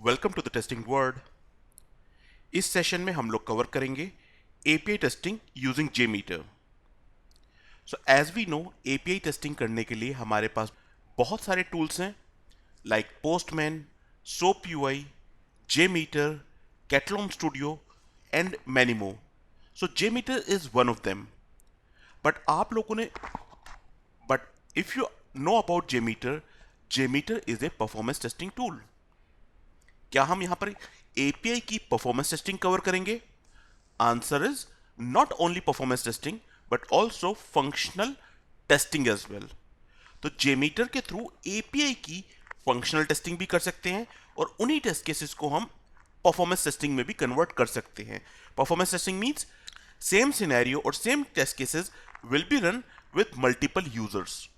Welcome to the testing world. इस session में हम लोग कवर करेंगे API testing using JMeter। So as we know, API testing करने के लिए हमारे पास बहुत सारे टूल्स हैं like Postman, SOAP UI, JMeter, Katalon studio and many more. So JMeter is one of them. But आप लोगों ने but if you know about JMeter is a performance testing tool. क्या हम यहां पर एपीआई की परफॉर्मेंस टेस्टिंग कवर करेंगे? Answer is not only performance testing but also functional testing as well. तो JMeter के थ्रू एपीआई की फंक्शनल टेस्टिंग भी कर सकते हैं और उन्हीं टेस्ट केसेस को हम परफॉर्मेंस टेस्टिंग में भी कन्वर्ट कर सकते हैं। Performance testing means same scenario और same test cases will be run with multiple users.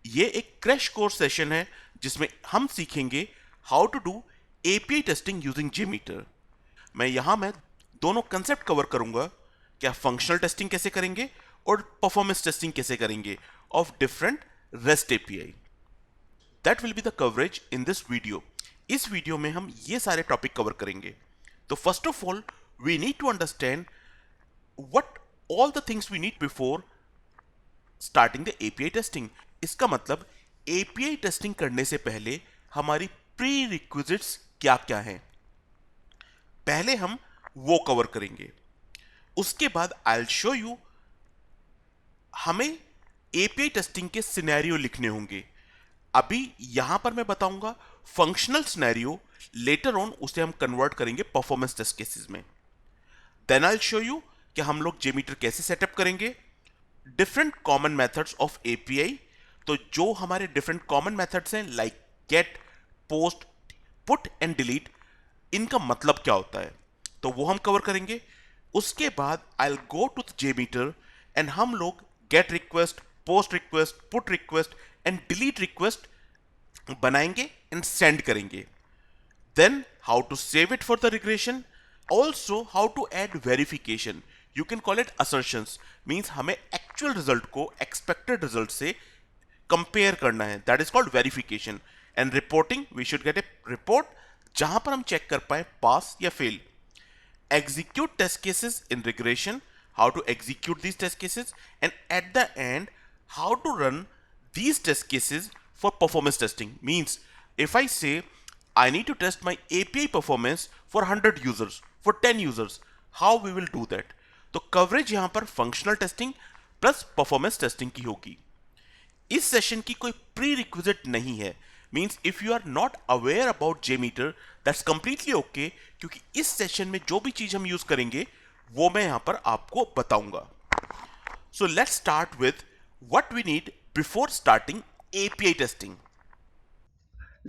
ये एक क्रैश कोर्स सेशन है जिसमें हम सीखेंगे how to do API testing using JMeter। मैं दोनों कंसेप्ट कवर करूंगा, क्या फंक्शनल टेस्टिंग कैसे करेंगे और परफॉर्मेंस टेस्टिंग कैसे करेंगे of different REST API. That will be the coverage in this video. इस वीडियो में हम ये सारे टॉपिक कवर करेंगे। तो first of all we need to understand what all the things we need before starting the API testing. इसका मतलब API testing करने से पहले हमारी प्री रिक्विजिट्स क्या क्या हैं, पहले हम वो कवर करेंगे। उसके बाद आई विल शो यू हमें एपीआई टेस्टिंग के सिनेरियो लिखने होंगे। अभी यहां पर मैं बताऊंगा फंक्शनल सिनेरियो, लेटर ऑन उसे हम कन्वर्ट करेंगे परफॉर्मेंस टेस्ट केसेस में। Then I will show you कि हम लोग JMeter कैसे सेटअप करेंगे, different common methods of API. तो जो हमारे डिफरेंट कॉमन मेथड्स हैं like get, post, put and delete, इनका मतलब क्या होता है, तो वो हम कवर करेंगे। उसके बाद I will go to JMeter and हम लोग get request, post request, put request and delete request बनाएंगे एंड सेंड करेंगे। Then how to save it for the regression, also how to add verification, you can call it assertions, means हमें actual result को expected result से compare करना है, that is called verification. And reporting, we should get a report जहां पर हम check कर पाए पास या fail. Execute test cases in regression, how to execute these test cases, and at the end how to run these test cases for performance testing. Means if I say I need to test my API performance for 100 users, for 10 users, how we will do that? तो coverage यहां पर functional testing plus performance testing की होगी। इस session की कोई pre requisite नहीं है, means if you are not aware about JMeter that's completely okay, क्योंकि इस सेशन में जो भी चीज हम यूज करेंगे वो मैं यहां पर आपको बताऊंगा। So let's start with what we need before starting API testing.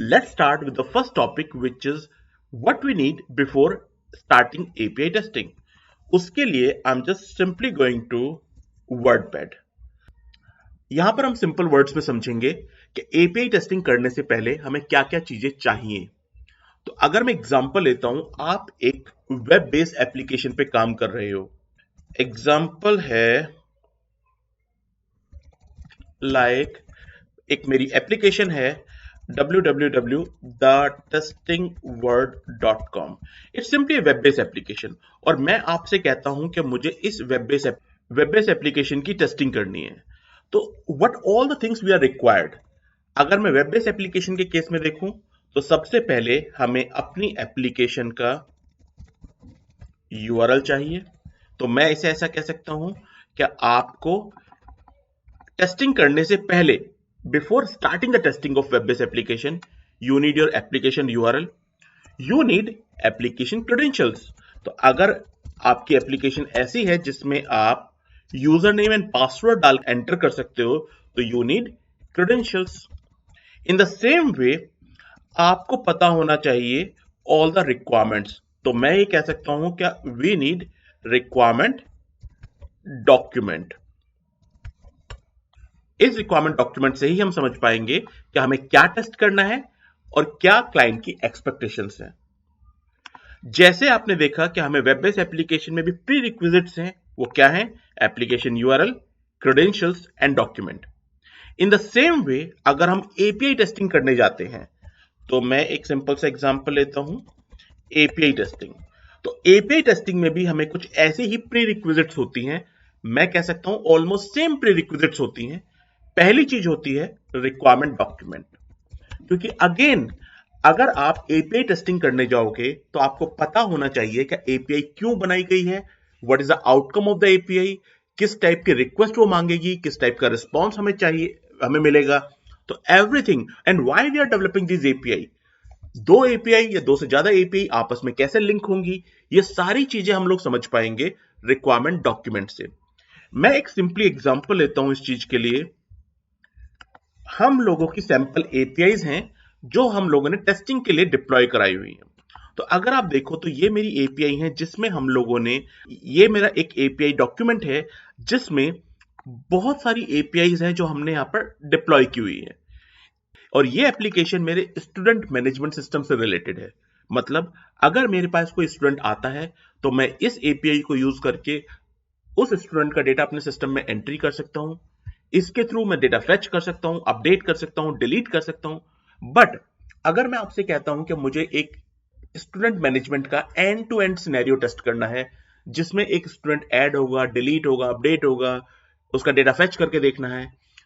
Let's start with the first topic, which is what we need before starting API testing. उसके लिए I'm just simply going to WordPad. यहां पर हम simple words में समझेंगे कि API testing करने से पहले हमें क्या क्या चीजें चाहिए। तो अगर मैं एग्जांपल लेता हूं, आप एक वेब बेस्ड एप्लीकेशन पे काम कर रहे हो। एग्जांपल है लाइक एक मेरी एप्लीकेशन है www.testingword.com. It's simply web based application और मैं आपसे कहता हूं कि मुझे इस वेब बेस्ड एप्लीकेशन की टेस्टिंग करनी है। तो what all the things we are required. अगर मैं वेब बेस्ड एप्लीकेशन के केस में देखूं तो सबसे पहले हमें अपनी एप्लीकेशन का URL चाहिए। तो मैं इसे ऐसा कह सकता हूं कि आपको टेस्टिंग करने से पहले, before starting the testing of web based application, you need your application URL, you need application credentials. तो अगर आपकी एप्लीकेशन ऐसी है जिसमें आप यूजर नेम एंड पासवर्ड डाल एंटर कर सकते हो, तो you need credentials. In the same वे आपको पता होना चाहिए ऑल द रिक्वायरमेंट्स। तो मैं ये कह सकता हूं क्या वी नीड रिक्वायरमेंट डॉक्यूमेंट। इस रिक्वायरमेंट डॉक्यूमेंट से ही हम समझ पाएंगे कि हमें क्या टेस्ट करना है और क्या क्लाइंट की एक्सपेक्टेशंस हैं। जैसे आपने देखा कि हमें वेब बेस्ड एप्लीकेशन में भी प्री रिक्विजिट्स हैं, वो क्या हैं? Application URL, credentials and document. In the same वे अगर हम API टेस्टिंग करने जाते हैं तो मैं एक सिंपल सा एग्जांपल लेता हूं, एपीआई टेस्टिंग। तो एपीआई टेस्टिंग में भी हमें कुछ ऐसी ही प्री रिक्विजिट्स होती हैं, मैं कह सकता हूं ऑलमोस्ट सेम प्री रिक्विजिट्स होती हैं। पहली चीज होती है रिक्वायरमेंट डॉक्यूमेंट, क्योंकि अगेन अगर आप एपीआई टेस्टिंग करने जाओगे तो आपको पता होना चाहिए कि एपीआई क्यों बनाई गई है, what is the outcome of the API, किस टाइप की रिक्वेस्ट वो मांगेगी, किस टाइप का रिस्पॉन्स हमें चाहिए, हमें मिलेगा। तो everything and why we are developing this API, दो एपीआई या दो से ज्यादा एपीआई आपस में कैसे लिंक होंगी, ये सारी चीजें हम लोग समझ पाएंगे रिक्वायरमेंट डॉक्यूमेंट से। मैं एक सिंपली एग्जांपल लेता हूं इस चीज के लिए। हम लोगों की सैंपल एपीआईज हैं जो हम लोगों ने टेस्टिंग के लिए डिप्लॉय कराई हुई है। तो अगर आप देखो तो ये मेरी एपीआई है जिसमें हम लोगों ने, ये मेरा एक एपीआई डॉक्यूमेंट है जिसमें बहुत सारी एपीआईज हैं जो हमने यहां पर डिप्लॉय की हुई है। और ये एप्लीकेशन मेरे स्टूडेंट मैनेजमेंट सिस्टम से रिलेटेड है। मतलब अगर मेरे पास कोई स्टूडेंट आता है तो मैं इस एपीआई को यूज करके उस स्टूडेंट का डेटा अपने सिस्टम में एंट्री कर सकता हूं। इसके थ्रू मैं डेटा फेच कर सकता हूं, अपडेट कर सकता हूं, डिलीट कर सकता हूं। बट अगर मैं आपसे कहता हूं कि मुझे एक स्टूडेंट मैनेजमेंट का end to end scenario test करना है, जिसमें एक स्टूडेंट ऐड होगा, डिलीट होगा, अपडेट होगा, उसका डेटा फेच करके देखना है,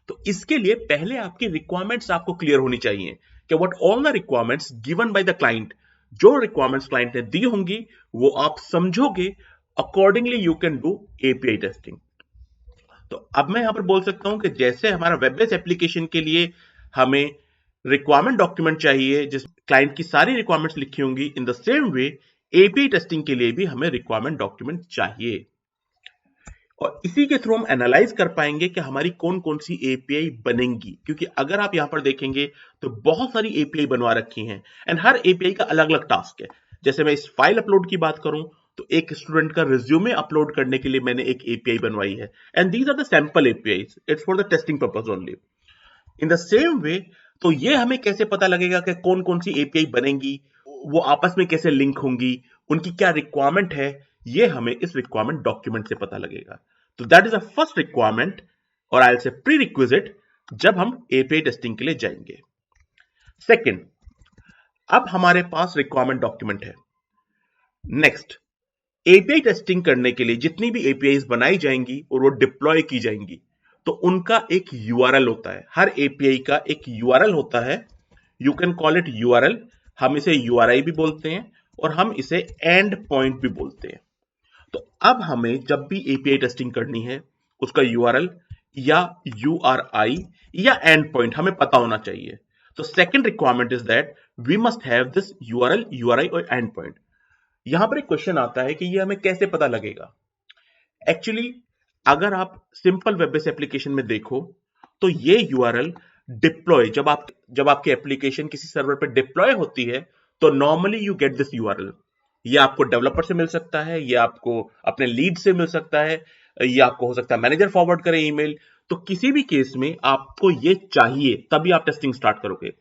तो इसके लिए पहले आपकी रिक्वायरमेंट्स आपको क्लियर होनी चाहिए कि what all the requirements given by the client. जो रिक्वायरमेंट्स क्लाइंट ने दी होंगी वो आप समझोगे, accordingly you can do API testing. तो अब मैं यहां पर बोल सकता हूं कि जैसे हमारा वेब बेस्ड एप्लीकेशन के लिए हमें रिक्वायरमेंट डॉक्यूमेंट चाहिए जिस क्लाइंट की सारी रिक्वायरमेंट्स लिखी होंगी, इन the same way API testing के लिए भी हमें रिक्वायरमेंट डॉक्यूमेंट चाहिए। और इसी के थ्रू हम एनालाइज कर पाएंगे कि हमारी कौन कौन सी एपीआई बनेंगी, क्योंकि अगर आप यहां पर देखेंगे तो बहुत सारी एपीआई बनवा रखी हैं एंड हर एपीआई का अलग अलग टास्क है। जैसे मैं इस फाइल अपलोड की बात करूं तो एक स्टूडेंट का रिज्यूमे अपलोड करने के लिए मैंने एक एपीआई बनवाई है and these are the sample APIs, it's for the testing purpose only. In the same way तो ये हमें कैसे पता लगेगा कि कौन कौन सी एपीआई बनेंगी, वो आपस में कैसे लिंक होंगी, उनकी क्या रिक्वायरमेंट है, ये हमें इस रिक्वायरमेंट डॉक्यूमेंट से पता लगेगा। तो that is a first requirement और I will say prerequisite जब हम एपीआई टेस्टिंग के लिए जाएंगे। सेकंड, अब हमारे पास रिक्वायरमेंट डॉक्यूमेंट है। नेक्स्ट, एपीआई टेस्टिंग करने के लिए जितनी भी एपीआईज बनाई जाएंगी और वो डिप्लॉय की जाएंगी तो उनका एक यूआरएल होता है। हर एपीआई का एक यूआरएल होता है, you can call it URL, हम इसे यूआरआई भी बोलते हैं और हम इसे एंड पॉइंट भी बोलते हैं। तो अब हमें जब भी एपीआई टेस्टिंग करनी है उसका यूआरएल या यूआरआई या एंड पॉइंट हमें पता होना चाहिए। तो second requirement is that we must have this URL, URI और एंड पॉइंट। यहां पर एक क्वेश्चन आता है कि ये हमें कैसे पता लगेगा। एक्चुअली अगर आप सिंपल वेब बेस्ड एप्लीकेशन में देखो तो ये यूआरएल डिप्लॉय, जब आपकी एप्लीकेशन किसी सर्वर पे डिप्लॉय होती है तो normally you get this URL. ये आपको डेवलपर से मिल सकता है, ये आपको अपने लीड से मिल सकता है, ये आपको हो सकता है मैनेजर फॉरवर्ड करे ईमेल। तो किसी भी केस में आपको ये चाहिए तभी आप टेस्टिंग स्टार्ट करोगे।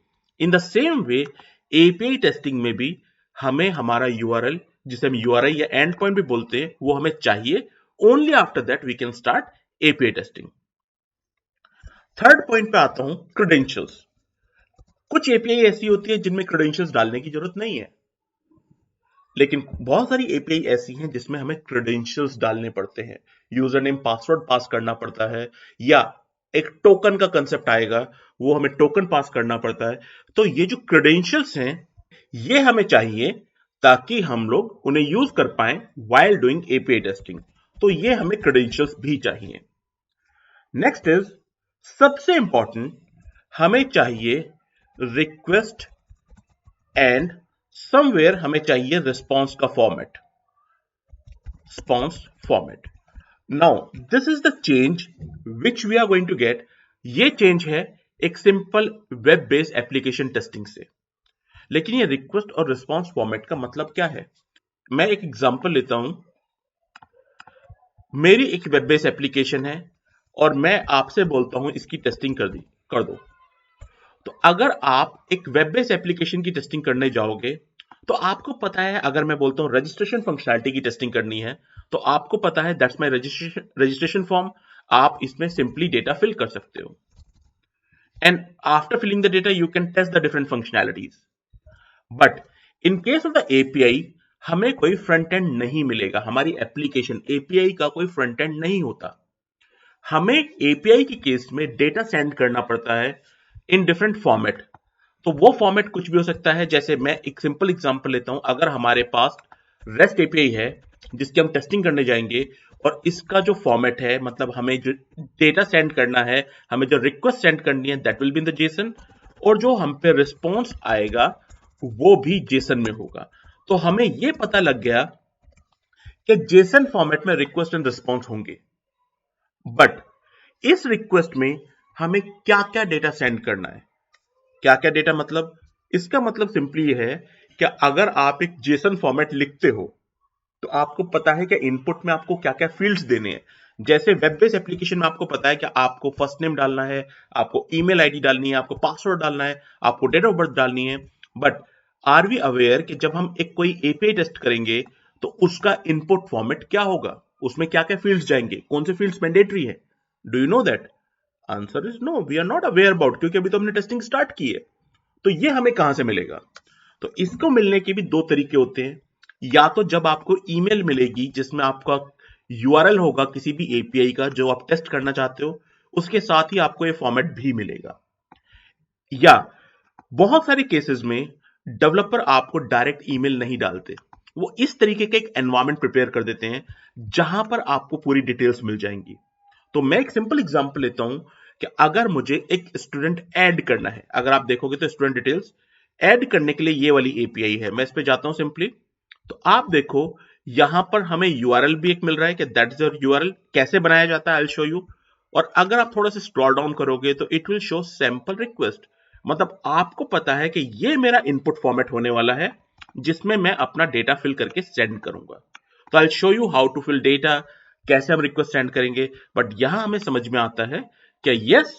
इन the same way API testing में भी हमें हमारा यूआरएल, जिसे हम यूआरआई या एंड पॉइंट भी बोलते हैं, वो हमें चाहिए। Only after that we can start API testing. Third point पे आता हूं, क्रेडेंशियल्स। कुछ एपीआई ऐसी होती है जिनमें क्रेडेंशियल्स डालने की जरूरत नहीं है, लेकिन बहुत सारी एपीआई ऐसी हैं जिसमें हमें क्रेडेंशियल्स डालने पड़ते हैं, यूजर नेम पासवर्ड पास करना पड़ता है, या एक टोकन का कंसेप्ट आएगा, वो हमें टोकन पास करना पड़ता है। तो ये जो क्रेडेंशियल्स हैं ये हमें चाहिए ताकि हम लोग उन्हें यूज कर पाए व्हाइल डूइंग एपीआई टेस्टिंग। तो ये हमें क्रेडेंशियल्स भी चाहिए। नेक्स्ट इज, सबसे इंपॉर्टेंट, हमें चाहिए रिक्वेस्ट एंड समवेयर हमें चाहिए रिस्पॉन्स का format, response format. Now this is the change which we are going to get. ये चेंज है एक simple web based application testing से। लेकिन ये रिक्वेस्ट और रिस्पॉन्स फॉर्मेट का मतलब क्या है? मैं एक एग्जांपल लेता हूं। मेरी एक वेब बेस्ड एप्लीकेशन है और मैं आपसे बोलता हूं इसकी टेस्टिंग कर दो। तो अगर आप एक वेब बेस्ड एप्लीकेशन की टेस्टिंग करने जाओगे तो आपको पता है, अगर मैं बोलता हूं रजिस्ट्रेशन फंक्शनैलिटी की टेस्टिंग करनी है तो आपको पता है दैट्स माय रजिस्ट्रेशन फॉर्म। आप इसमें सिंपली डेटा फिल कर सकते हो and after filling the data you can test the different functionalities. But in case of the API हमें कोई फ्रंट एंड नहीं मिलेगा, हमारी एप्लीकेशन एपीआई का कोई फ्रंट एंड नहीं होता। हमें एपीआई के केस में डेटा सेंड करना पड़ता है इन डिफरेंट फॉर्मेट। तो वो फॉर्मेट कुछ भी हो सकता है, जैसे मैं एक सिंपल एग्जांपल लेता हूं, अगर हमारे पास रेस्ट एपीआई है जिसकी हम टेस्टिंग करने जाएंगे, और इसका जो फॉर्मेट है, मतलब हमें जो डेटा सेंड करना है, हमें जो रिक्वेस्ट सेंड करनी है, that will be in the Jason, और जो हम पे रिस्पॉन्स आएगा वो भी जेसन में होगा। तो हमें ये पता लग गया कि जेसन फॉर्मेट में रिक्वेस्ट एंड रिस्पॉन्स होंगे। बट इस रिक्वेस्ट में हमें क्या क्या डेटा सेंड करना है, क्या क्या डेटा, मतलब इसका मतलब सिंपली है कि अगर आप एक जेसन फॉर्मेट लिखते हो तो आपको पता है कि इनपुट में आपको क्या क्या फील्ड्स देने हैं। जैसे वेब बेस्ड एप्लीकेशन में आपको पता है कि आपको फर्स्ट नेम डालना है, आपको ईमेल आईडी डालनी है, आपको पासवर्ड डालना है, आपको डेट ऑफ बर्थ डालनी है। बट आर वी अवेयर कि जब हम एक कोई एपीआई टेस्ट करेंगे तो उसका इनपुट फॉर्मेट क्या होगा, उसमें क्या क्या फील्ड्स जाएंगे, कौन से फील्ड्स मैंडेटरी है? Do you know that? Answer is no, we are not aware about, क्योंकि अभी तो हमने टेस्टिंग स्टार्ट की है। तो ये हमें कहां से मिलेगा? तो इसको मिलने के भी दो तरीके होते हैं। या तो जब आपको ईमेल मिलेगी जिसमें आपका यूआरएल होगा किसी भी एपीआई का जो आप टेस्ट करना चाहते हो, उसके साथ ही आपको ये फॉर्मेट भी मिलेगा। या बहुत सारे केसेस में डेवलपर आपको डायरेक्ट ईमेल नहीं डालते, वो इस तरीके का एक एनवायरनमेंट प्रिपेयर कर देते हैं जहां पर आपको पूरी डिटेल्स मिल जाएंगी। तो मैं एक सिंपल एग्जांपल लेता हूं कि अगर मुझे एक स्टूडेंट ऐड करना है, अगर आप देखोगे तो स्टूडेंट डिटेल्स ऐड करने के लिए ये वाली एपीआई है, मैं इस पे जाता हूं सिंपली। तो आप देखो यहां पर हमें यूआरएल भी एक मिल रहा है कि दैट इज योर यूआरएल। कैसे बनाया जाता है आई विल शो यू। और अगर आप थोड़ा सा स्क्रॉल डाउन करोगे तो it will show sample request, मतलब आपको पता है कि ये मेरा इनपुट फॉर्मेट होने वाला है जिसमें मैं अपना डेटा फिल करके सेंड करूंगा। तो I show you how to fill data, कैसे हम रिक्वेस्ट सेंड करेंगे। बट यहां हमें समझ में आता है कि yes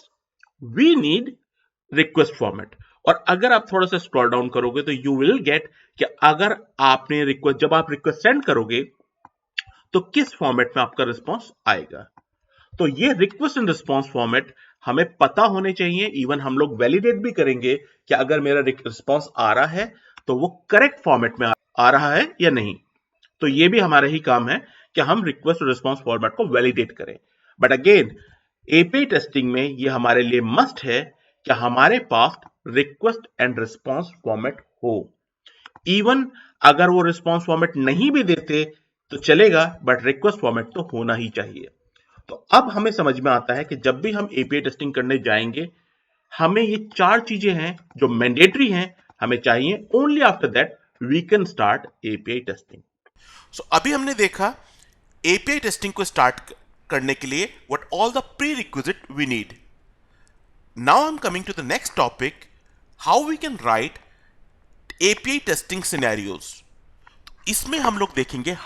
we need request format. और अगर आप थोड़ा सा स्क्रॉल डाउन करोगे तो यू विल गेट कि अगर आपने रिक्वेस्ट, जब आप रिक्वेस्ट सेंड करोगे तो किस फॉर्मेट में आपका रिस्पॉन्स आएगा। तो ये रिक्वेस्ट एंड रिस्पॉन्स फॉर्मेट हमें पता होने चाहिए। इवन हम लोग वैलिडेट भी करेंगे कि अगर मेरा रिस्पॉन्स आ रहा है तो वो करेक्ट फॉर्मेट में आ रहा है या नहीं। तो ये भी हमारा ही काम है कि हम रिक्वेस्ट और रिस्पॉन्स फॉर्मेट को वैलिडेट करें। बट अगेन एपीआई टेस्टिंग में ये हमारे लिए मस्ट है कि हमारे पास रिक्वेस्ट एंड रिस्पॉन्स फॉर्मेट हो। इवन अगर वो रिस्पॉन्स फॉर्मेट नहीं भी देते तो चलेगा, बट रिक्वेस्ट फॉर्मेट तो होना ही चाहिए। तो अब हमें समझ में आता है कि जब भी हम एपीआई टेस्टिंग करने जाएंगे हमें ये चार चीजें हैं जो मैंडेटरी हैं, हमें चाहिए। Only after that we can start API testing. So अभी हमने देखा एपीआई टेस्टिंग को स्टार्ट करने के लिए what all the prerequisite we need. Now I'm coming to the next topic, how we can write API testing scenarios. इसमें हम लोग देखेंगे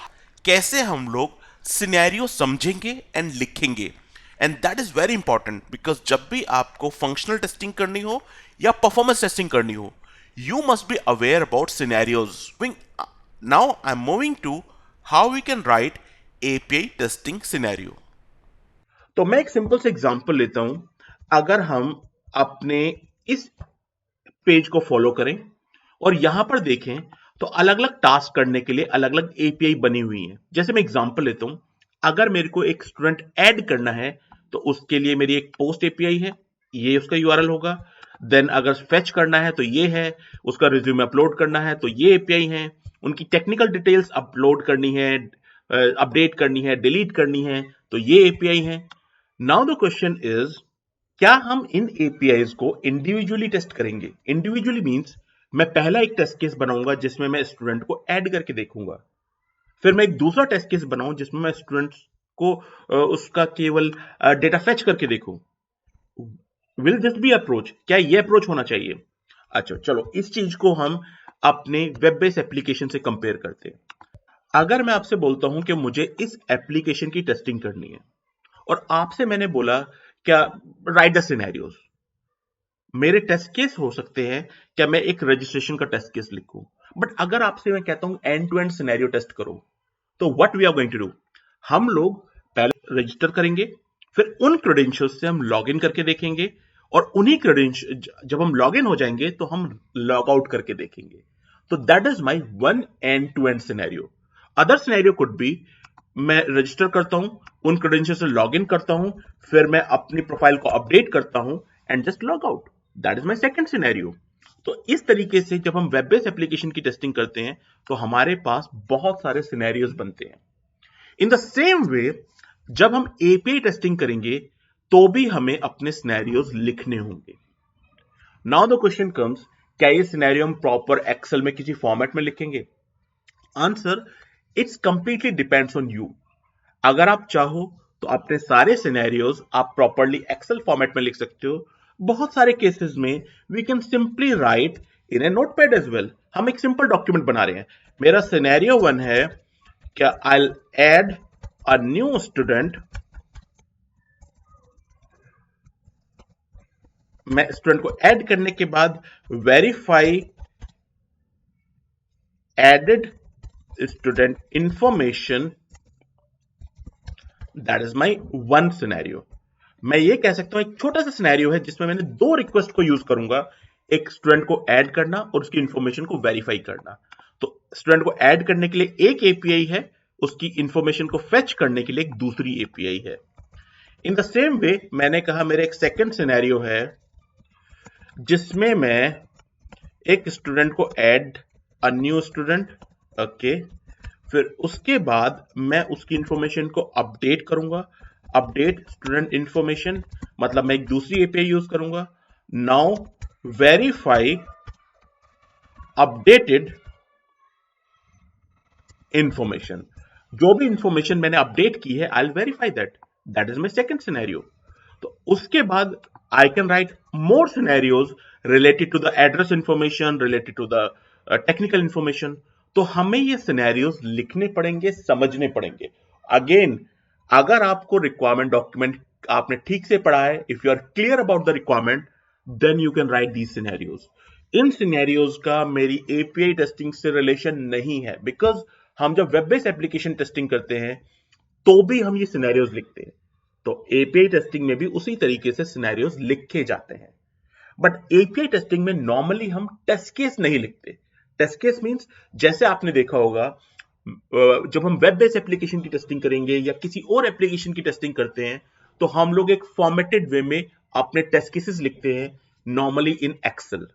कैसे हम लोग सिनेरियो समझेंगे एंड लिखेंगे. And that is very important because जब भी आपको फंक्शनल टेस्टिंग करनी हो या परफॉर्मेंस टेस्टिंग करनी हो, you must be aware about scenarios. Now I am moving to how we can write API testing scenario. तो मैं एक सिंपल से एग्जांपल लेता हूं। अगर हम अपने इस पेज को फॉलो करें और यहां पर देखें तो अलग अलग टास्क करने के लिए अलग अलग एपीआई बनी हुई हैं। जैसे मैं एग्जांपल लेता हूं, अगर मेरे को एक स्टूडेंट ऐड करना है तो उसके लिए मेरी एक पोस्ट एपीआई है, ये उसका यूआरएल होगा। देन अगर फेच करना है तो ये है, उसका रिज्यूमे अपलोड करना है तो ये एपीआई है, उनकी टेक्निकल डिटेल्स अपलोड करनी है, अपडेट करनी है, डिलीट करनी है तो ये एपीआई है। नाउ द क्वेश्चन इज, क्या हम इन एपीआईज को इंडिविजुअली टेस्ट करेंगे? इंडिविजुअली मींस मैं पहला एक टेस्ट केस बनाऊंगा जिसमें मैं स्टूडेंट को ऐड करके देखूंगा, फिर मैं एक दूसरा टेस्ट केस बनाऊं जिसमें मैं स्टूडेंट को उसका केवल डेटा फेच करके देखूं। Will this be approach? क्या ये अप्रोच होना चाहिए? अच्छा चलो इस चीज को हम अपने वेब बेस्ड एप्लीकेशन से कंपेयर करते हैं। अगर मैं आपसे बोलता हूं कि मुझे इस एप्लीकेशन की टेस्टिंग करनी है और आपसे मैंने बोला क्या राइट द सिनेरियोज, मेरे टेस्ट केस हो सकते हैं, क्या मैं एक रजिस्ट्रेशन का टेस्ट केस लिखूं। बट अगर आपसे मैं कहता हूं end to end scenario test करो, तो what we are going to do, हम लोग पहले रजिस्टर करेंगे, फिर उन क्रेडेंशियल्स से हम लॉग इन करके देखेंगे और उन्हीं क्रेडेंशियल जब हम लॉग इन हो जाएंगे तो हम लॉग आउट करके देखेंगे। तो that is my one end to end scenario. Other scenario could be, मैं रजिस्टर करता हूं, उन क्रेडेंशियल से लॉग इन करता हूं, फिर मैं अपनी प्रोफाइल को अपडेट करता हूं and just log out. That is my second scenario. तो इस तरीके से जब हम वेब बेस्ड एप्लीकेशन की टेस्टिंग करते हैं तो हमारे पास बहुत सारे सिनेरियोज बनते हैं. इन द सेम वे जब हम एपीआई टेस्टिंग करेंगे तो भी हमें अपने सिनेरियोज लिखने होंगे. नाउ द क्वेश्चन कम्स, क्या ये सिनेरियो हम प्रॉपर एक्सेल में किसी फॉर्मेट में लिखेंगे? Answer, it's completely depends on you. अगर आप चाहो तो अपने सारे सिनेरियोज आप प्रॉपरली एक्सेल फॉर्मेट में लिख सकते हो. बहुत सारे केसेस में we can simply write in a notepad as well. हम एक सिंपल डॉक्यूमेंट बना रहे हैं. मेरा सिनेरियो 1 है, क्या I add a new student. मैं स्टूडेंट को ऐड करने के बाद verify added student information. That is my one scenario. मैं ये कह सकता हूं एक छोटा सा सिनेरियो है जिसमें मैंने दो रिक्वेस्ट को यूज करूंगा, एक स्टूडेंट को ऐड करना और उसकी इंफॉर्मेशन को वेरीफाई करना. तो स्टूडेंट को ऐड करने के लिए एक एपीआई है, उसकी इंफॉर्मेशन को फेच करने के लिए एक दूसरी एपीआई है. इन द सेम वे मैंने कहा मेरा एक सेकंड सिनेरियो है जिसमें मैं एक स्टूडेंट को ऐड अ न्यू स्टूडेंट, ओके, फिर उसके बाद मैं उसकी इंफॉर्मेशन को अपडेट करूंगा. अपडेट स्टूडेंट इंफॉर्मेशन मतलब मैं एक दूसरी एपीआई यूज करूंगा. Now verify updated information. जो भी इंफॉर्मेशन मैंने अपडेट की है I will verify that. That is my second scenario. तो उसके बाद I can write more scenarios related to the address information, related to the technical information. तो हमें ये सिनेरियोज लिखने पड़ेंगे, समझने पड़ेंगे. अगेन, अगर आपको रिक्वायरमेंट डॉक्यूमेंट आपने ठीक से पढ़ा है, if you are clear about the requirement, then you can write these scenarios. इन सिनेरियोज का मेरी एपीआई टेस्टिंग से रिलेशन नहीं है, बिकॉज हम जब वेब बेस्ड एप्लीकेशन टेस्टिंग करते हैं तो भी हम ये सिनेरियोज लिखते हैं. तो एपीआई टेस्टिंग में भी उसी तरीके से सिनेरियोज लिखे जाते हैं. बट एपीआई टेस्टिंग में नॉर्मली हम टेस्ट केस नहीं लिखते. टेस्ट केस मींस, जैसे आपने देखा होगा जब हम वेब बेस्ड एप्लीकेशन की टेस्टिंग करेंगे या किसी और एप्लीकेशन की टेस्टिंग करते हैं तो हम लोग एक फॉर्मेटेड वे में अपने टेस्ट केसेस लिखते हैं, नॉर्मली इन एक्सेल.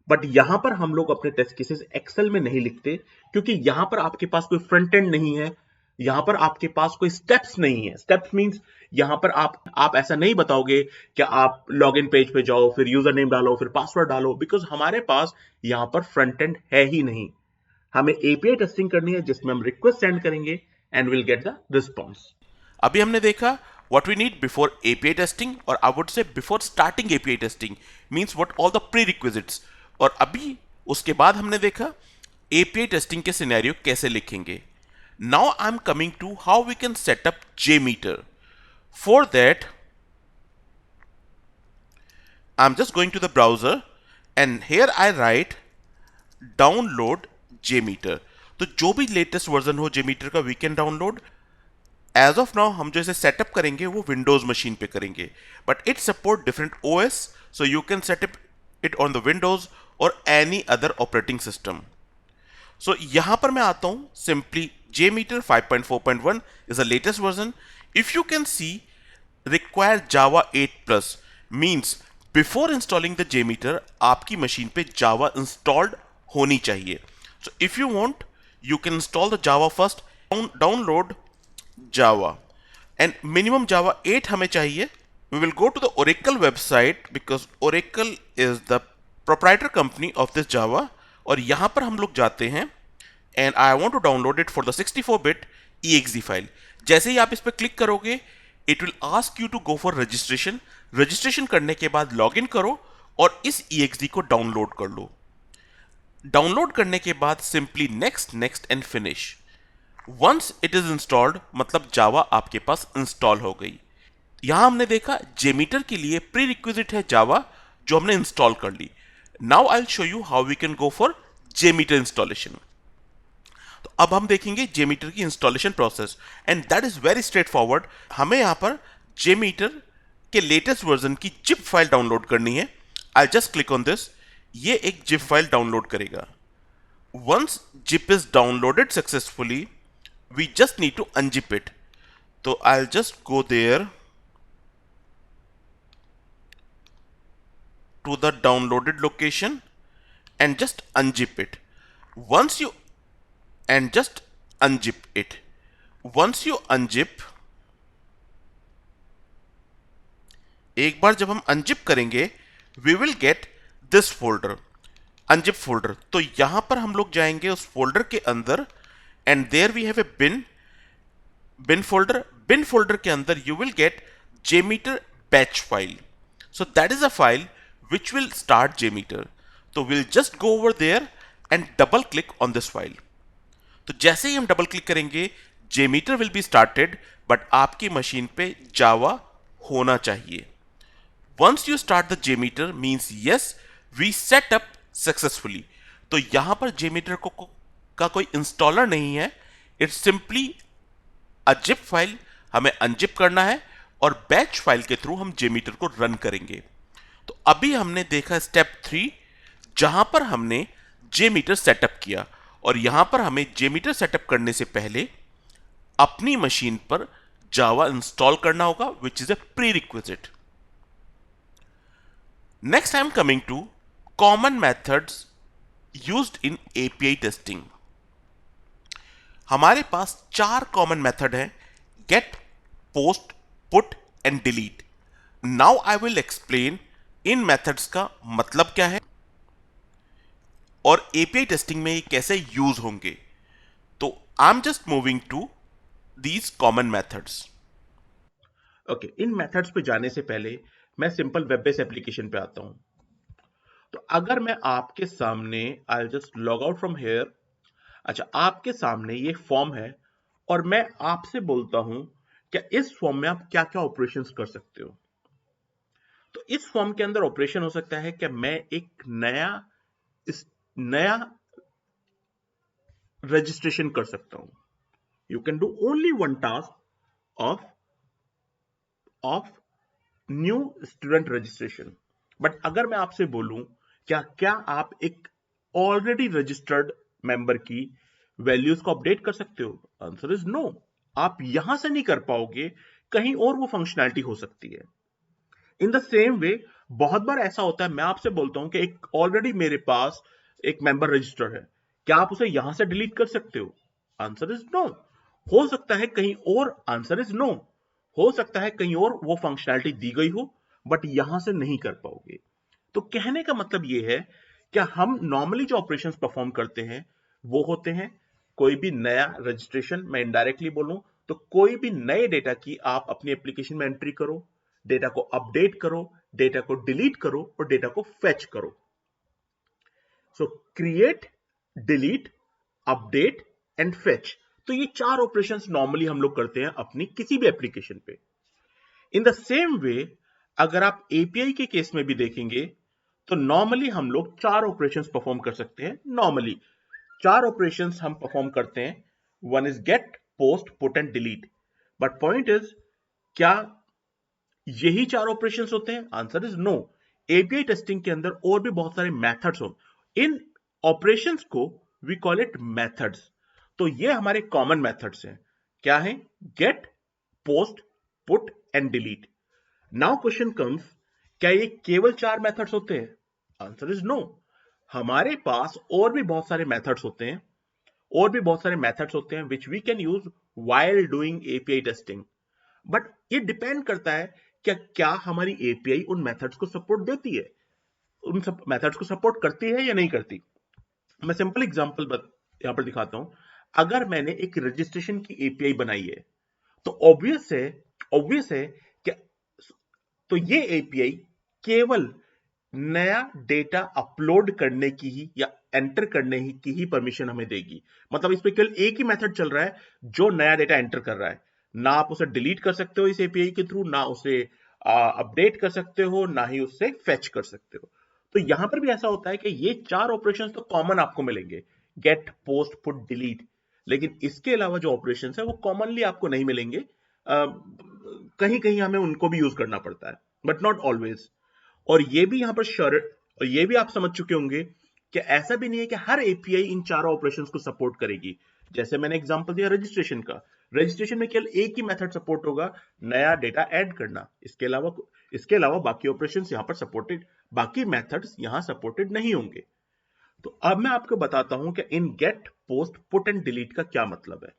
बट यहां पर हम लोग अपने टेस्ट केसेस एक्सेल में नहीं लिखते, क्योंकि यहां पर आपके पास कोई फ्रंट एंड नहीं है, यहां पर आपके पास कोई स्टेप्स नहीं है. स्टेप्स मींस यहां पर आप ऐसा नहीं बताओगे कि आप लॉगिन पेज पे जाओ, फिर यूजर नेम डालो, फिर पासवर्ड डालो, बिकॉज हमारे पास यहां पर फ्रंट एंड है ही नहीं. हमें एपीआई टेस्टिंग करनी है जिसमें हम रिक्वेस्ट सेंड करेंगे and will get the response. अभी हमने देखा what we need before API testing, और I would say before starting API testing means what all the prerequisites. और अभी उसके बाद हमने देखा API testing के सिनेरियो कैसे लिखेंगे. Now I'm coming to how we can set up JMeter. For that, I'm just going to the browser and here I write download JMeter. तो जो भी लेटेस्ट वर्जन हो JMeter का we can download. As of now हम जो इसे setup करेंगे वो विंडोज मशीन पे करेंगे, but it support different OS, so you can setup it on the Windows और एनी अदर ऑपरेटिंग सिस्टम. सो यहां पर मैं आता हूं, simply JMeter 5.4.1 is the latest version. If you can see require Java 8+ means before installing the JMeter आपकी machine पे जावा installed होनी चाहिए. So if you want you can install the Java first, download Java and minimum Java 8 हमें चाहिए. We will go to the Oracle website because Oracle is the proprietor company of this Java. और यहाँ पर हम लोग जाते हैं and I want to download it for the 64-bit exe file. जैसे ही आप इस पर क्लिक करोगे it will ask you to go for registration. Registration करने के बाद लॉग इन करो और इस exe को डाउनलोड कर लो. डाउनलोड करने के बाद simply next and finish. Once it is installed मतलब जावा आपके पास इंस्टॉल हो गई. यहां हमने देखा JMeter के लिए प्री रिक्विजिट है जावा जो हमने इंस्टॉल कर ली. Now I will show you how we can go for JMeter installation. तो अब हम देखेंगे JMeter की installation process and that is very straightforward. हमें यहां पर JMeter के लेटेस्ट वर्जन की जिप फाइल डाउनलोड करनी है. I just click on this. ये एक जिप फाइल डाउनलोड करेगा. Once zip is downloaded successfully, we just need to unzip it. So I'll just go there to the downloaded location and just unzip it. Once you and just unzip it. Once you unzip, एक बार जब हम unzip करेंगे, we will get this folder, unzip folder. तो यहां पर हम लोग जाएंगे उस फोल्डर के अंदर and there we have a bin folder के अंदर you will get jmeter batch file. So that is a file which will start jmeter. तो we'll just go over there and double click on this file. तो जैसे ही हम double click करेंगे JMeter will be started, but आपकी machine पे Java होना चाहिए. Once you start the JMeter means yes we set up successfully. तो यहां पर JMeter का कोई इंस्टॉलर नहीं है. It's simply a zip file. हमें अनजिप करना है और बैच फाइल के थ्रू हम JMeter को रन करेंगे. तो अभी हमने देखा स्टेप 3 जहां पर हमने JMeter सेटअप किया, और यहां पर हमें JMeter सेटअप करने से पहले अपनी मशीन पर जावा इंस्टॉल करना होगा, which is a prerequisite. Next I am coming to common methods used in API testing. हमारे पास 4 कॉमन मेथड हैं: get, post, put and delete. Now I will explain इन मेथड्स का मतलब क्या है और एपीआई टेस्टिंग में ये कैसे यूज होंगे. तो I am just moving to these common methods. Okay, इन मेथड्स पे जाने से पहले मैं सिंपल वेब बेस्ड एप्लीकेशन पे आता हूं. तो अगर मैं आपके सामने, I just log out from here. अच्छा, आपके सामने ये फॉर्म है और मैं आपसे बोलता हूं क्या इस फॉर्म में आप क्या क्या ऑपरेशंस कर सकते हो. तो इस फॉर्म के अंदर ऑपरेशन हो सकता है कि मैं एक नया रजिस्ट्रेशन कर सकता हूं. You can do only one task of new student registration. But अगर मैं आपसे बोलूं क्या आप एक ऑलरेडी रजिस्टर्ड मेंबर की वैल्यूज को अपडेट कर सकते हो? Answer is no. आप यहां से नहीं कर पाओगे, कहीं और वो फंक्शनैलिटी हो सकती है. इन द सेम वे बहुत बार ऐसा होता है, मैं आपसे बोलता हूं कि एक ऑलरेडी मेरे पास एक मेंबर रजिस्टर है, क्या आप उसे यहां से डिलीट कर सकते हो? Answer is no. हो सकता है कहीं और, आंसर इज नो. हो सकता है कहीं और वो फंक्शनैलिटी दी गई हो, बट यहां से नहीं कर पाओगे. तो कहने का मतलब ये है कि हम नॉर्मली जो ऑपरेशंस परफॉर्म करते हैं वो होते हैं कोई भी नया रजिस्ट्रेशन. मैं इनडायरेक्टली बोलूं तो कोई भी नए डेटा की आप अपनी एप्लीकेशन में एंट्री करो, डेटा को अपडेट करो, डेटा को डिलीट करो और डेटा को फेच करो. सो create, delete, update and fetch. तो ये 4 ऑपरेशंस नॉर्मली हम लोग करते हैं अपनी किसी भी एप्लीकेशन पे. इन द सेम वे अगर आप एपीआई के केस में भी देखेंगे तो नॉर्मली हम लोग 4 ऑपरेशंस परफॉर्म कर सकते हैं. नॉर्मली 4 ऑपरेशंस हम परफॉर्म करते हैं. One is get, post, put and delete. But point is, क्या यही 4 ऑपरेशंस होते हैं? Answer is no. API testing के अंदर और भी बहुत सारे मेथड्स हो. इन ऑपरेशंस को वी कॉल इट मेथड्स. तो ये हमारे कॉमन मेथड्स हैं. क्या है? Get, post, put and delete. Now question comes, क्या ये केवल 4 मेथड्स होते हैं? Answer is no. हमारे पास और भी बहुत सारे मेथड्स होते हैं, which we can use while doing API testing. But ये डिपेंड करता है क्या हमारी एपीआई उन मेथड्स को सपोर्ट देती है, उन सब मेथड्स को सपोर्ट करती है या नहीं करती. मैं सिंपल एग्जांपल यहां पर दिखाता हूं. अगर मैंने एक रजिस्ट्रेशन की एपीआई बनाई है तो ऑब्वियस है कि तो ये एपीआई केवल नया डेटा अपलोड करने की ही या एंटर करने की ही परमिशन हमें देगी. मतलब इस पे केवल एक ही मेथड चल रहा है जो नया डेटा एंटर कर रहा है. ना आप उसे डिलीट कर सकते हो इस एपीआई के थ्रू, ना उसे अपडेट कर सकते हो, ना ही उससे फेच कर सकते हो. तो यहां पर भी ऐसा होता है कि ये 4 ऑपरेशंस तो कॉमन आपको मिलेंगे, गेट, पोस्ट, पुट, डिलीट. लेकिन इसके अलावा जो ऑपरेशंस है वो कॉमनली आपको नहीं मिलेंगे. कहीं कहीं हमें उनको भी यूज करना पड़ता है, बट नॉट ऑलवेज. और ये भी यहां पर ये भी आप समझ चुके होंगे कि ऐसा भी नहीं है कि हर एपीआई इन चारों ऑपरेशंस को सपोर्ट करेगी। जैसे मैंने एग्जांपल दिया रजिस्ट्रेशन का, रजिस्ट्रेशन में केवल एक ही मेथड सपोर्ट होगा, नया डेटा ऐड करना। इसके अलावा बाकी ऑपरेशंस यहां पर सपोर्टेड, बाकी मेथड्स यहां सपोर्टेड नहीं होंगे। तो अब मैं आपको बताता हूं कि इन get, post, put and delete का क्या मतलब है।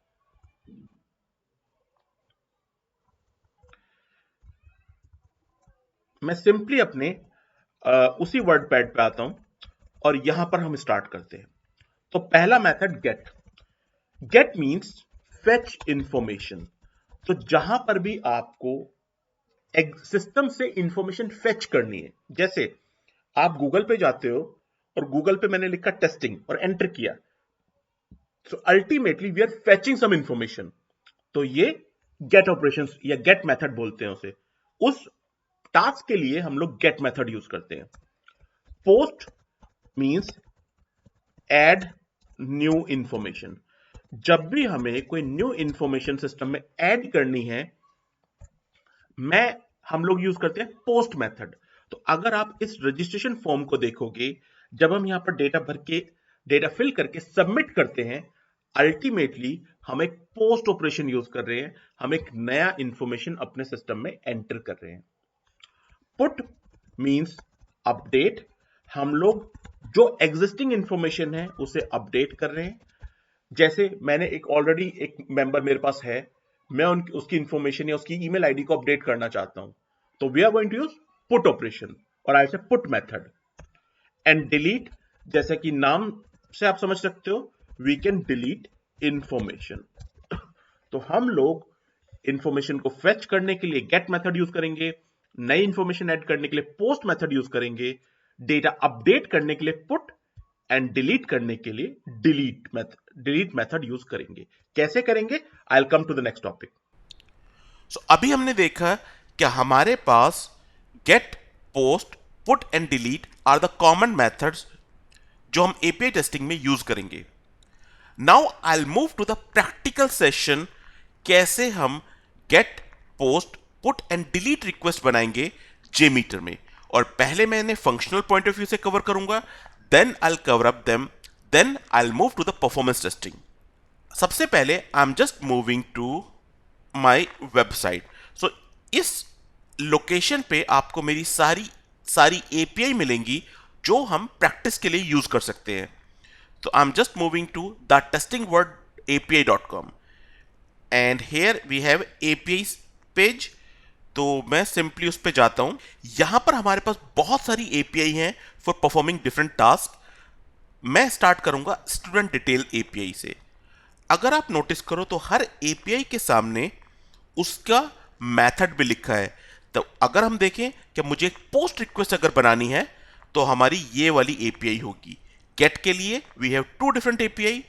मैं सिंपली अपने उसी वर्ड पैड पे आता हूं और यहां पर हम स्टार्ट करते हैं। तो पहला method get. Get means fetch information. तो जहां पर भी आपको सिस्टम से इंफॉर्मेशन फेच करनी है, जैसे आप गूगल पे जाते हो और गूगल पे मैंने लिखा टेस्टिंग और एंटर किया, तो ultimately we are fetching some information. तो ये गेट ऑपरेशंस या गेट मेथड बोलते हैं उसे। उस टास्क के लिए हम लोग गेट मेथड यूज करते हैं। Post means add new information. जब भी हमें कोई न्यू इंफॉर्मेशन सिस्टम में ऐड करनी है, हम लोग यूज करते हैं पोस्ट मेथड। तो अगर आप इस रजिस्ट्रेशन फॉर्म को देखोगे, जब हम यहां पर डेटा फिल करके सबमिट करते हैं, अल्टीमेटली हम एक पोस्ट ऑपरेशन यूज कर रहे हैं, हम एक नया इंफॉर्मेशन अपने सिस्टम में एंटर कर रहे हैं। Put means update. हम लोग जो एग्जिस्टिंग इंफॉर्मेशन है उसे अपडेट कर रहे हैं। जैसे मैंने ऑलरेडी एक मेंबर मेरे पास है, मैं उसकी इंफॉर्मेशन या उसकी ईमेल आईडी को अपडेट करना चाहता हूं, तो we are going to use put operation और आई से पुट मेथड। एंड डिलीट, जैसे कि नाम से आप समझ सकते हो, वी कैन डिलीट इंफॉर्मेशन। तो हम लोग इंफॉर्मेशन को फेच करने के लिए गेट मेथड यूज करेंगे, नई इंफॉर्मेशन ऐड करने के लिए पोस्ट मेथड यूज करेंगे, डेटा अपडेट करने के लिए पुट एंड डिलीट करने के लिए डिलीट मेथड यूज करेंगे। कैसे करेंगे, I will come to the next topic. So अभी हमने देखा कि हमारे पास get, post, put and delete are the common methods जो हम एपीआई टेस्टिंग में यूज करेंगे। Now I will move to the practical session, कैसे हम get, post, put and delete request बनाएंगे जेमीटर में। और पहले मैंने फंक्शनल पॉइंट ऑफ व्यू से कवर करूंगा, then I will cover up them, then I will move to the performance testing. सबसे पहले I am just moving to my website. So इस लोकेशन पे आपको मेरी सारी एपीआई मिलेंगी जो हम प्रैक्टिस के लिए यूज कर सकते हैं। तो I am just moving to the testingwordapi.com and here we have API page. तो मैं सिंपली उस पे जाता हूं। यहां पर हमारे पास बहुत सारी एपीआई हैं फॉर परफॉर्मिंग डिफरेंट टास्क। मैं स्टार्ट करूंगा स्टूडेंट डिटेल एपीआई से। अगर आप नोटिस करो तो हर एपीआई के सामने उसका मेथड भी लिखा है। तो अगर हम देखें कि मुझे एक पोस्ट रिक्वेस्ट अगर बनानी है तो हमारी ये वाली एपीआई होगी। गेट के लिए we have 2 different API,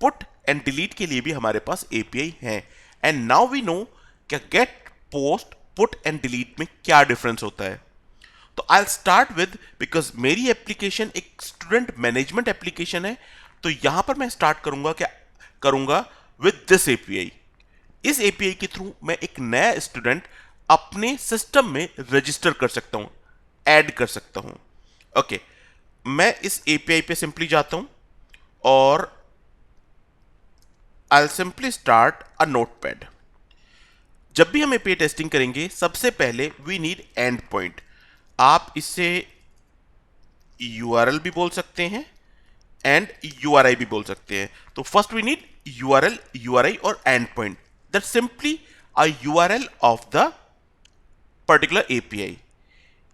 put and delete के लिए भी हमारे पास एपीआई हैं। एंड नाउ वी नो कि get, post, put and delete में क्या डिफरेंस होता है। तो आई स्टार्ट विद, बिकॉज मेरी एप्लीकेशन एक स्टूडेंट मैनेजमेंट एप्लीकेशन है, तो यहां पर मैं स्टार्ट करूंगा विद दिस एपीआई। इस एपीआई के थ्रू मैं एक नया स्टूडेंट अपने सिस्टम में रजिस्टर कर सकता हूं, ऐड कर सकता हूं। ओके, मैं इस एपीआई पे सिंपली जाता हूं और I simply start a notepad. जब भी हम एपीआई टेस्टिंग करेंगे, सबसे पहले वी नीड एंड पॉइंट। आप इससे यूआरएल भी बोल सकते हैं एंड यूआरआई भी बोल सकते हैं। तो first we need URL, URI और and point. That simply a URL of the particular API.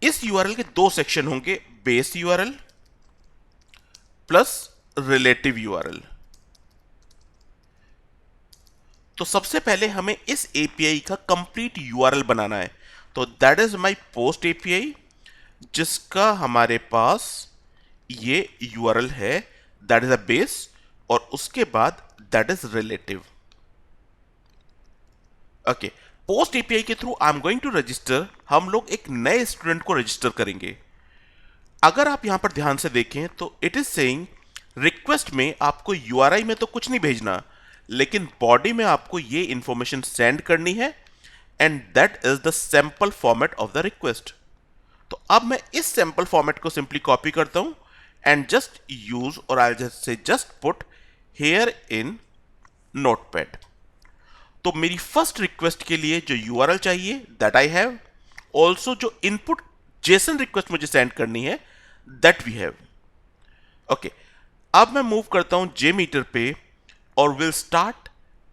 इस यूआरएल के 2 सेक्शन होंगे, base URL plus relative URL. तो सबसे पहले हमें इस एपीआई का कंप्लीट यूआरएल बनाना है। तो that is my post API, जिसका हमारे पास ये यूआरएल है, दैट इज अ बेस, और उसके बाद that is relative. Okay, post API के through I am going to register. हम लोग एक नए स्टूडेंट को रजिस्टर करेंगे। अगर आप यहां पर ध्यान से देखें तो इट इज सेइंग रिक्वेस्ट में आपको यूआरआई में तो कुछ नहीं भेजना, लेकिन बॉडी में आपको ये इंफॉर्मेशन सेंड करनी है, and that is the sample format of the request. तो अब मैं इस सैंपल फॉर्मेट को सिंपली कॉपी करता हूं and just use, or I'll just say just put here in notepad. तो मेरी फर्स्ट रिक्वेस्ट के लिए जो यूआरएल चाहिए दैट आई हैव, ऑल्सो जो इनपुट जेसन रिक्वेस्ट मुझे सेंड करनी है दैट वी हैव। ओके, अब मैं मूव करता हूं JMeter पे और विल स्टार्ट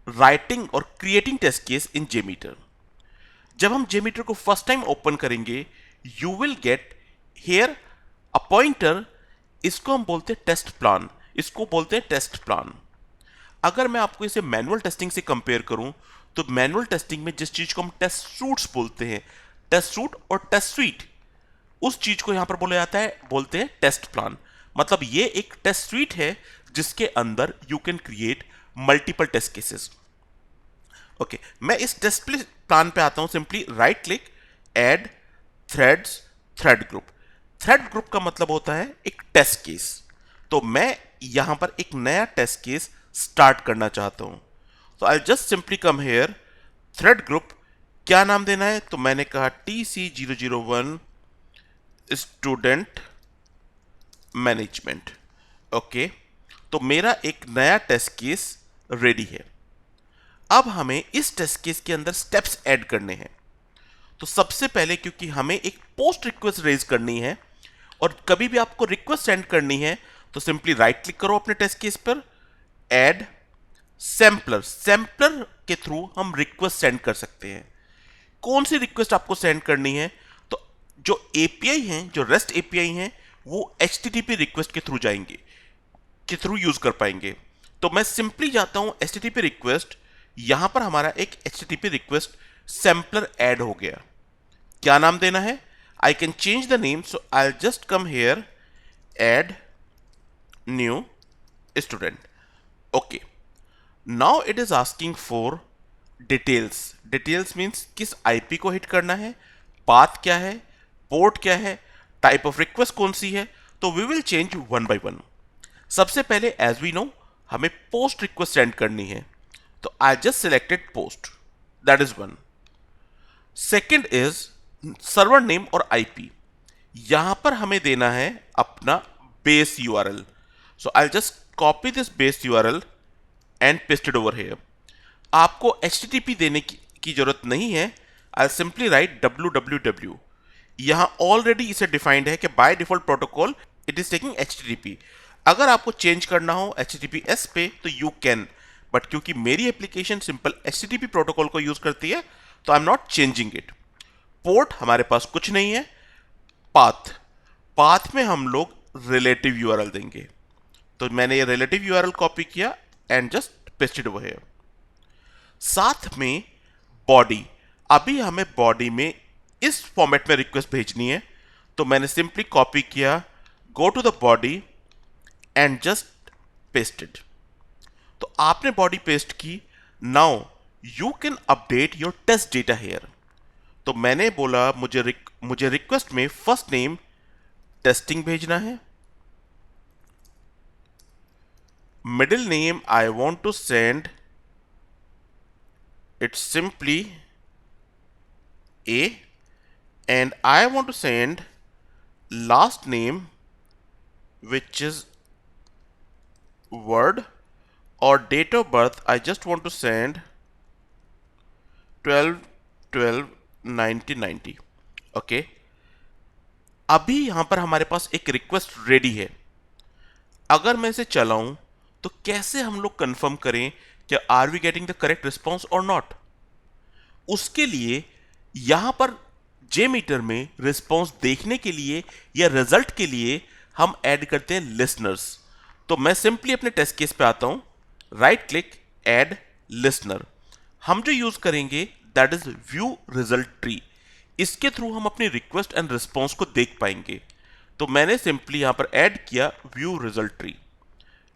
राइटिंग और creating test case in JMeter। जब हम JMeter को फर्स्ट टाइम ओपन करेंगे you will get here a pointer, इसको हम बोलते हैं टेस्ट प्लान, इसको बोलते हैं टेस्ट प्लान। अगर मैं आपको इसे मैनुअल टेस्टिंग से कंपेयर करूं तो मैनुअल टेस्टिंग में जिस चीज को हम टेस्ट सूट्स बोलते हैं, टेस्ट सूट और टेस्ट स्वीट, उस चीज को यहां पर बोला जाता है, बोलते हैं टेस्ट प्लान। मतलब ये एक टेस्ट स्वीट है जिसके अंदर you can create multiple test cases. Okay, मैं इस टेस्ट प्लान पे आता हूं, simply right click, add threads, thread group. Thread group का मतलब होता है एक टेस्ट केस। तो मैं यहां पर एक नया टेस्ट केस स्टार्ट करना चाहता हूं, तो I just simply come here, thread group, क्या नाम देना है, तो मैंने कहा TC001 स्टूडेंट मैनेजमेंट। ओके, तो मेरा एक नया टेस्ट केस रेडी है। अब हमें इस टेस्ट केस के अंदर स्टेप्स ऐड करने हैं। तो सबसे पहले, क्योंकि हमें एक पोस्ट रिक्वेस्ट रेज करनी है और कभी भी आपको रिक्वेस्ट सेंड करनी है, तो सिंपली राइट क्लिक करो अपने टेस्ट केस पर, ऐड सैम्पलर। सैम्पलर के थ्रू हम रिक्वेस्ट सेंड कर सकते हैं। कौन सी रिक्वेस्ट आपको सेंड करनी है, तो जो एपीआई हैं, जो रेस्ट एपीआई हैं, वो HTTP रिक्वेस्ट के थ्रू जाएंगे, के थ्रू यूज कर पाएंगे। तो मैं सिंपली जाता हूं HTTP रिक्वेस्ट, यहां पर हमारा एक HTTP रिक्वेस्ट सैम्पलर ऐड हो गया। क्या नाम देना है, I can change the name, so I just come here, add new student. Okay, now it is asking for details. Details means किस आईपी को हिट करना है, पाथ क्या है, पोर्ट क्या है, टाइप ऑफ रिक्वेस्ट कौन सी है। तो we will change one by one. सबसे पहले एज वी नो हमें पोस्ट रिक्वेस्ट सेंड करनी है, तो I just selected post, that is one. Second is server name और आईपी। यहां पर हमें देना है अपना base URL, so I just copy this base URL and paste it over here. आपको HTTP देने की जरूरत नहीं है, आई सिंपली राइट www। यहां ऑलरेडी इसे डिफाइंड है कि by default protocol it is taking HTTP। अगर आपको चेंज करना हो HTTPS पे तो यू कैन, बट क्योंकि मेरी एप्लीकेशन सिंपल HTTP प्रोटोकॉल को यूज करती है तो I am not changing it. Port हमारे पास कुछ नहीं है। पाथ, पाथ में हम लोग रिलेटिव यूआरएल देंगे, तो मैंने ये रिलेटिव यूआरएल कॉपी किया and just paste it over here. साथ में बॉडी, अभी हमें बॉडी में इस फॉर्मेट में रिक्वेस्ट भेजनी है, तो मैंने सिंपली कॉपी किया, go to the body and just paste it. तो आपने बॉडी पेस्ट की। Now you can update your test data here. तो मैंने बोला मुझे रिक्वेस्ट में फर्स्ट नेम टेस्टिंग भेजना है, middle name I want to send it's simply A, and I want to send last name which is word, or date of birth I just want to send 12/12/1990। Okay, अभी यहां पर हमारे पास एक request ready है। अगर मैं इसे चलाऊं तो कैसे हम लोग कंफर्म करें कि are we getting the correct response और नॉट। उसके लिए यहां पर JMeter में रिस्पॉन्स देखने के लिए या रिजल्ट के लिए हम ऐड करते हैं लिसनर्स। तो मैं सिंपली अपने टेस्ट केस पे आता हूं, राइट क्लिक, ऐड लिसनर। हम जो यूज करेंगे that is view result tree. इसके थ्रू हम अपनी रिक्वेस्ट एंड रिस्पॉन्स को देख पाएंगे। तो मैंने सिंपली यहां पर ऐड किया व्यू रिजल्ट ट्री।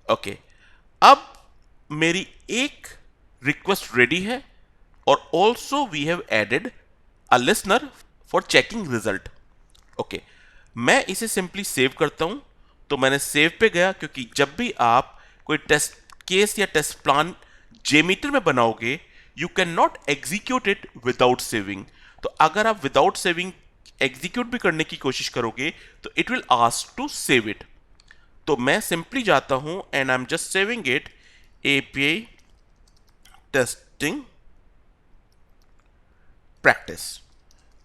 ओके, अब मेरी एक रिक्वेस्ट रेडी है और also we have added a listener for checking result. Okay, मैं इसे सिंपली सेव करता हूं। तो मैंने सेव पे गया, क्योंकि जब भी आप कोई टेस्ट केस या टेस्ट प्लान JMeter में बनाओगे you can not execute it without saving. तो अगर आप विदाउट सेविंग एग्जीक्यूट भी करने की कोशिश करोगे तो it will ask to save it. तो मैं सिंपली जाता हूं and I am just saving it API testing practice.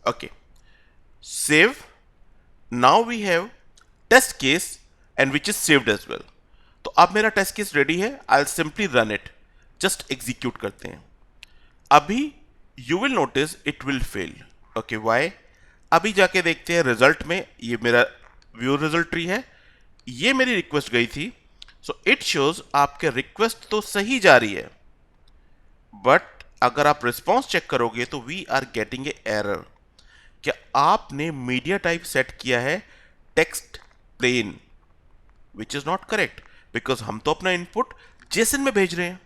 Okay, save. Now we have test case and which is saved as well. तो अब मेरा टेस्ट केस रेडी है. I'll simply run it. Just execute करते हैं. अभी you will notice it will fail. Okay, why? अभी जाके देखते हैं रिजल्ट में. ये मेरा व्यू रिजल्ट ट्री है. ये मेरी रिक्वेस्ट गई थी. सो इट शोज आपके रिक्वेस्ट तो सही जा रही है, बट अगर आप रिस्पॉन्स चेक करोगे तो we are getting a error. क्या आपने मीडिया टाइप सेट किया है text plain, which is not correct, because हम तो अपना इनपुट जेसन में भेज रहे हैं.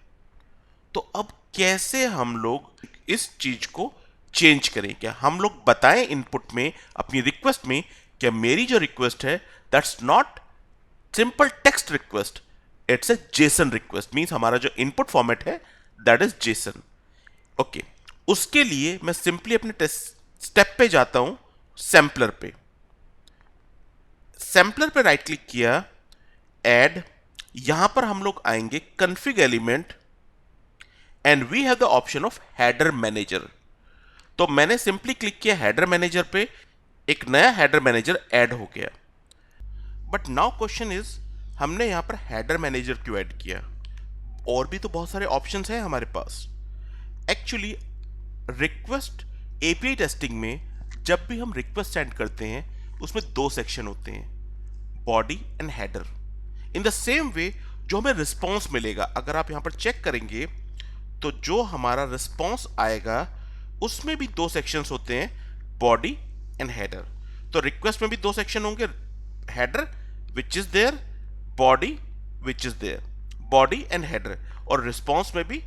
तो अब कैसे हम लोग इस चीज को चेंज करें? क्या हम लोग बताएं इनपुट में, अपनी रिक्वेस्ट में, क्या मेरी जो रिक्वेस्ट है that's not simple text request, it's a Jason request. Means हमारा जो इनपुट फॉर्मेट है दैट इज जेसन. ओके, उसके लिए मैं सिंपली अपने टेस्ट स्टेप पे जाता हूं, सैम्पलर पे. सैम्पलर पे राइट क्लिक किया, ऐड. यहां पर हम लोग आएंगे config element and we have the option of header manager. तो मैंने सिंपली क्लिक किया हेडर मैनेजर पे, एक नया हेडर मैनेजर ऐड हो गया. बट नाउ क्वेश्चन इज, हमने यहां पर हेडर मैनेजर क्यों ऐड किया? और भी तो बहुत सारे ऑप्शंस हैं हमारे पास. एक्चुअली रिक्वेस्ट एपीआई टेस्टिंग में जब भी हम रिक्वेस्ट सेंड करते हैं उसमें दो सेक्शन होते हैं, body and header. In the same वे जो हमें रिस्पॉन्स मिलेगा, अगर आप यहां पर चेक करेंगे तो जो हमारा रिस्पॉन्स आएगा उसमें भी दो सेक्शंस होते हैं, बॉडी एंड हेडर. तो रिक्वेस्ट में भी दो सेक्शन होंगे, header which is there, body which is there, body and header. और रिस्पॉन्स में भी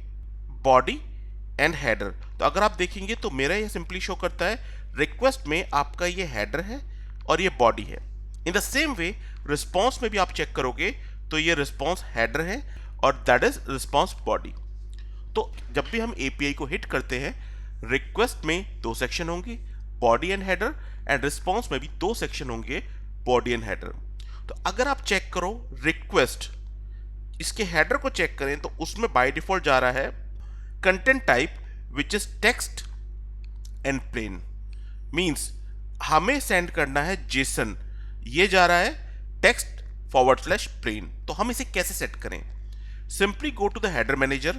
बॉडी एंड हेडर. तो अगर आप देखेंगे तो मेरा ये सिंपली शो करता है रिक्वेस्ट में आपका ये हेडर है और ये बॉडी है. इन द सेम वे रिस्पॉन्स में भी आप चेक करोगे तो ये रिस्पॉन्स हेडर है और दैट इज रिस्पॉन्स बॉडी. तो जब भी हम एपीआई को हिट करते हैं, रिक्वेस्ट में दो सेक्शन होंगे, body and header, and response में भी दो सेक्शन होंगे, बॉडी एंड हेडर. तो अगर आप चेक करो रिक्वेस्ट, इसके हेडर को चेक करें तो उसमें बाय डिफॉल्ट जा रहा है content type which is text and plain. Means हमें सेंड करना है जेसन, ये जा रहा है टेक्स्ट / प्लेन. तो हम इसे कैसे सेट करें? Simply go to the header manager.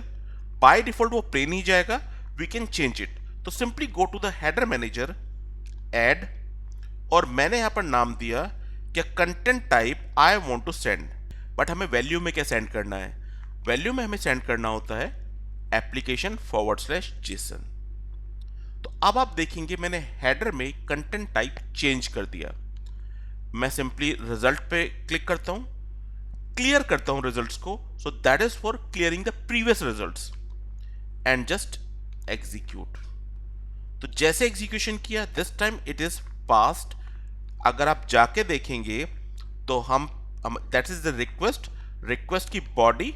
By default वो प्लेन ही जाएगा, वी कैन चेंज इट. तो simply go to the header manager, add, और मैंने यहां पर नाम दिया क्या content type I want to send. But हमें वैल्यू में क्या सेंड करना है? वैल्यू में हमें सेंड करना होता है एप्लीकेशन / जेसन. तो अब आप देखेंगे मैंने हेडर में कंटेंट टाइप चेंज कर दिया. मैं सिंपली रिजल्ट पे क्लिक करता हूं, क्लियर करता हूं रिजल्ट्स को. So that is for clearing the previous results and just execute. तो जैसे एग्जीक्यूशन किया, this time it is passed. अगर आप जाके देखेंगे तो हम दैट इज द रिक्वेस्ट की body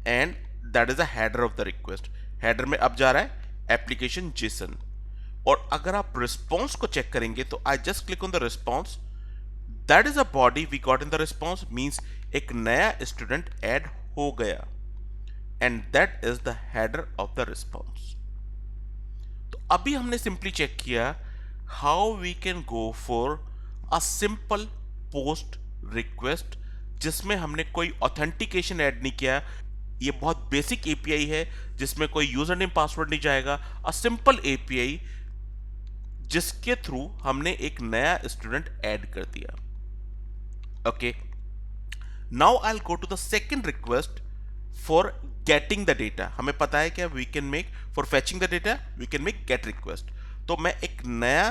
and that is the header of the request. Header में अब जा रहा है एप्लीकेशन जेसन. और अगर आप रिस्पॉन्स को चेक करेंगे तो I just click on the response, that is a body we got in the response. Means एक नया स्टूडेंट ऐड हो गया and that is the header of the response. तो अभी हमने सिंपली चेक किया how we can go for a simple post request जिसमें हमने कोई ऑथेंटिकेशन ऐड नहीं किया. ये बहुत बेसिक एपीआई है जिसमें कोई यूजर नेम पासवर्ड नहीं जाएगा. अ सिंपल एपीआई जिसके थ्रू हमने एक नया स्टूडेंट ऐड कर दिया. Okay, now I will go to the second request for getting the data. हमें पता है क्या we can make for fetching the data, we can make get request. तो मैं एक नया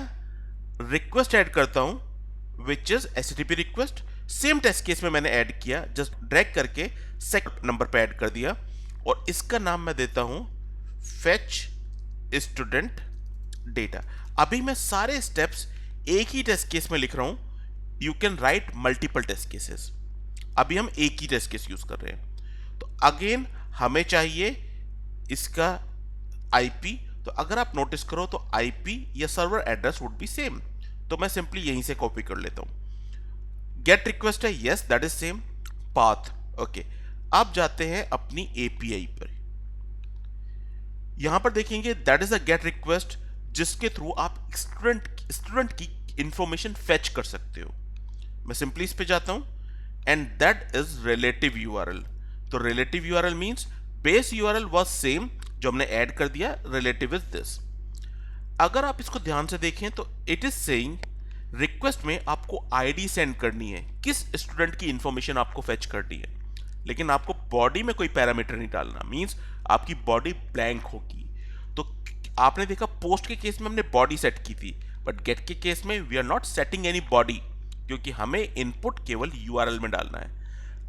रिक्वेस्ट ऐड करता हूं which is HTTP request. Same test case में मैंने ऐड किया, जस्ट ड्रैग करके सेकंड नंबर पे ऐड कर दिया और इसका नाम मैं देता हूं फेच स्टूडेंट डेटा. अभी मैं सारे स्टेप्स एक ही टेस्ट केस में लिख रहा हूं. You can write multiple test cases. अभी हम एक ही टेस्ट केस यूज कर रहे हैं. तो अगेन हमें चाहिए इसका आईपी. तो अगर आप नोटिस करो तो आईपी या server address would be same. तो मैं सिंपली यहीं से कॉपी कर लेता हूं. गेट रिक्वेस्ट है, yes that is same. Path. Okay, अब जाते हैं अपनी एपीआई पर। यहां पर देखेंगे that is a get request, जिसके थ्रू आप स्टूडेंट की इंफॉर्मेशन फेच कर सकते हो। मैं सिंपली इस पे जाता हूं and that is relative URL. तो relative URL means base URL was same, जो हमने ऐड कर दिया, रिलेटिव इज दिस। अगर आप इसको ध्यान से देखें तो इट इज सेइंग रिक्वेस्ट में आपको आईडी सेंड करनी है, किस स्टूडेंट की इंफॉर्मेशन आपको फेच करनी है, लेकिन आपको बॉडी में कोई पैरामीटर नहीं डालना, मींस आपकी बॉडी ब्लैंक होगी। तो आपने देखा पोस्ट के केस में हमने बॉडी सेट की थी, बट गेट के केस में we are not setting any body, क्योंकि हमें इनपुट केवल यूआरएल में डालना है।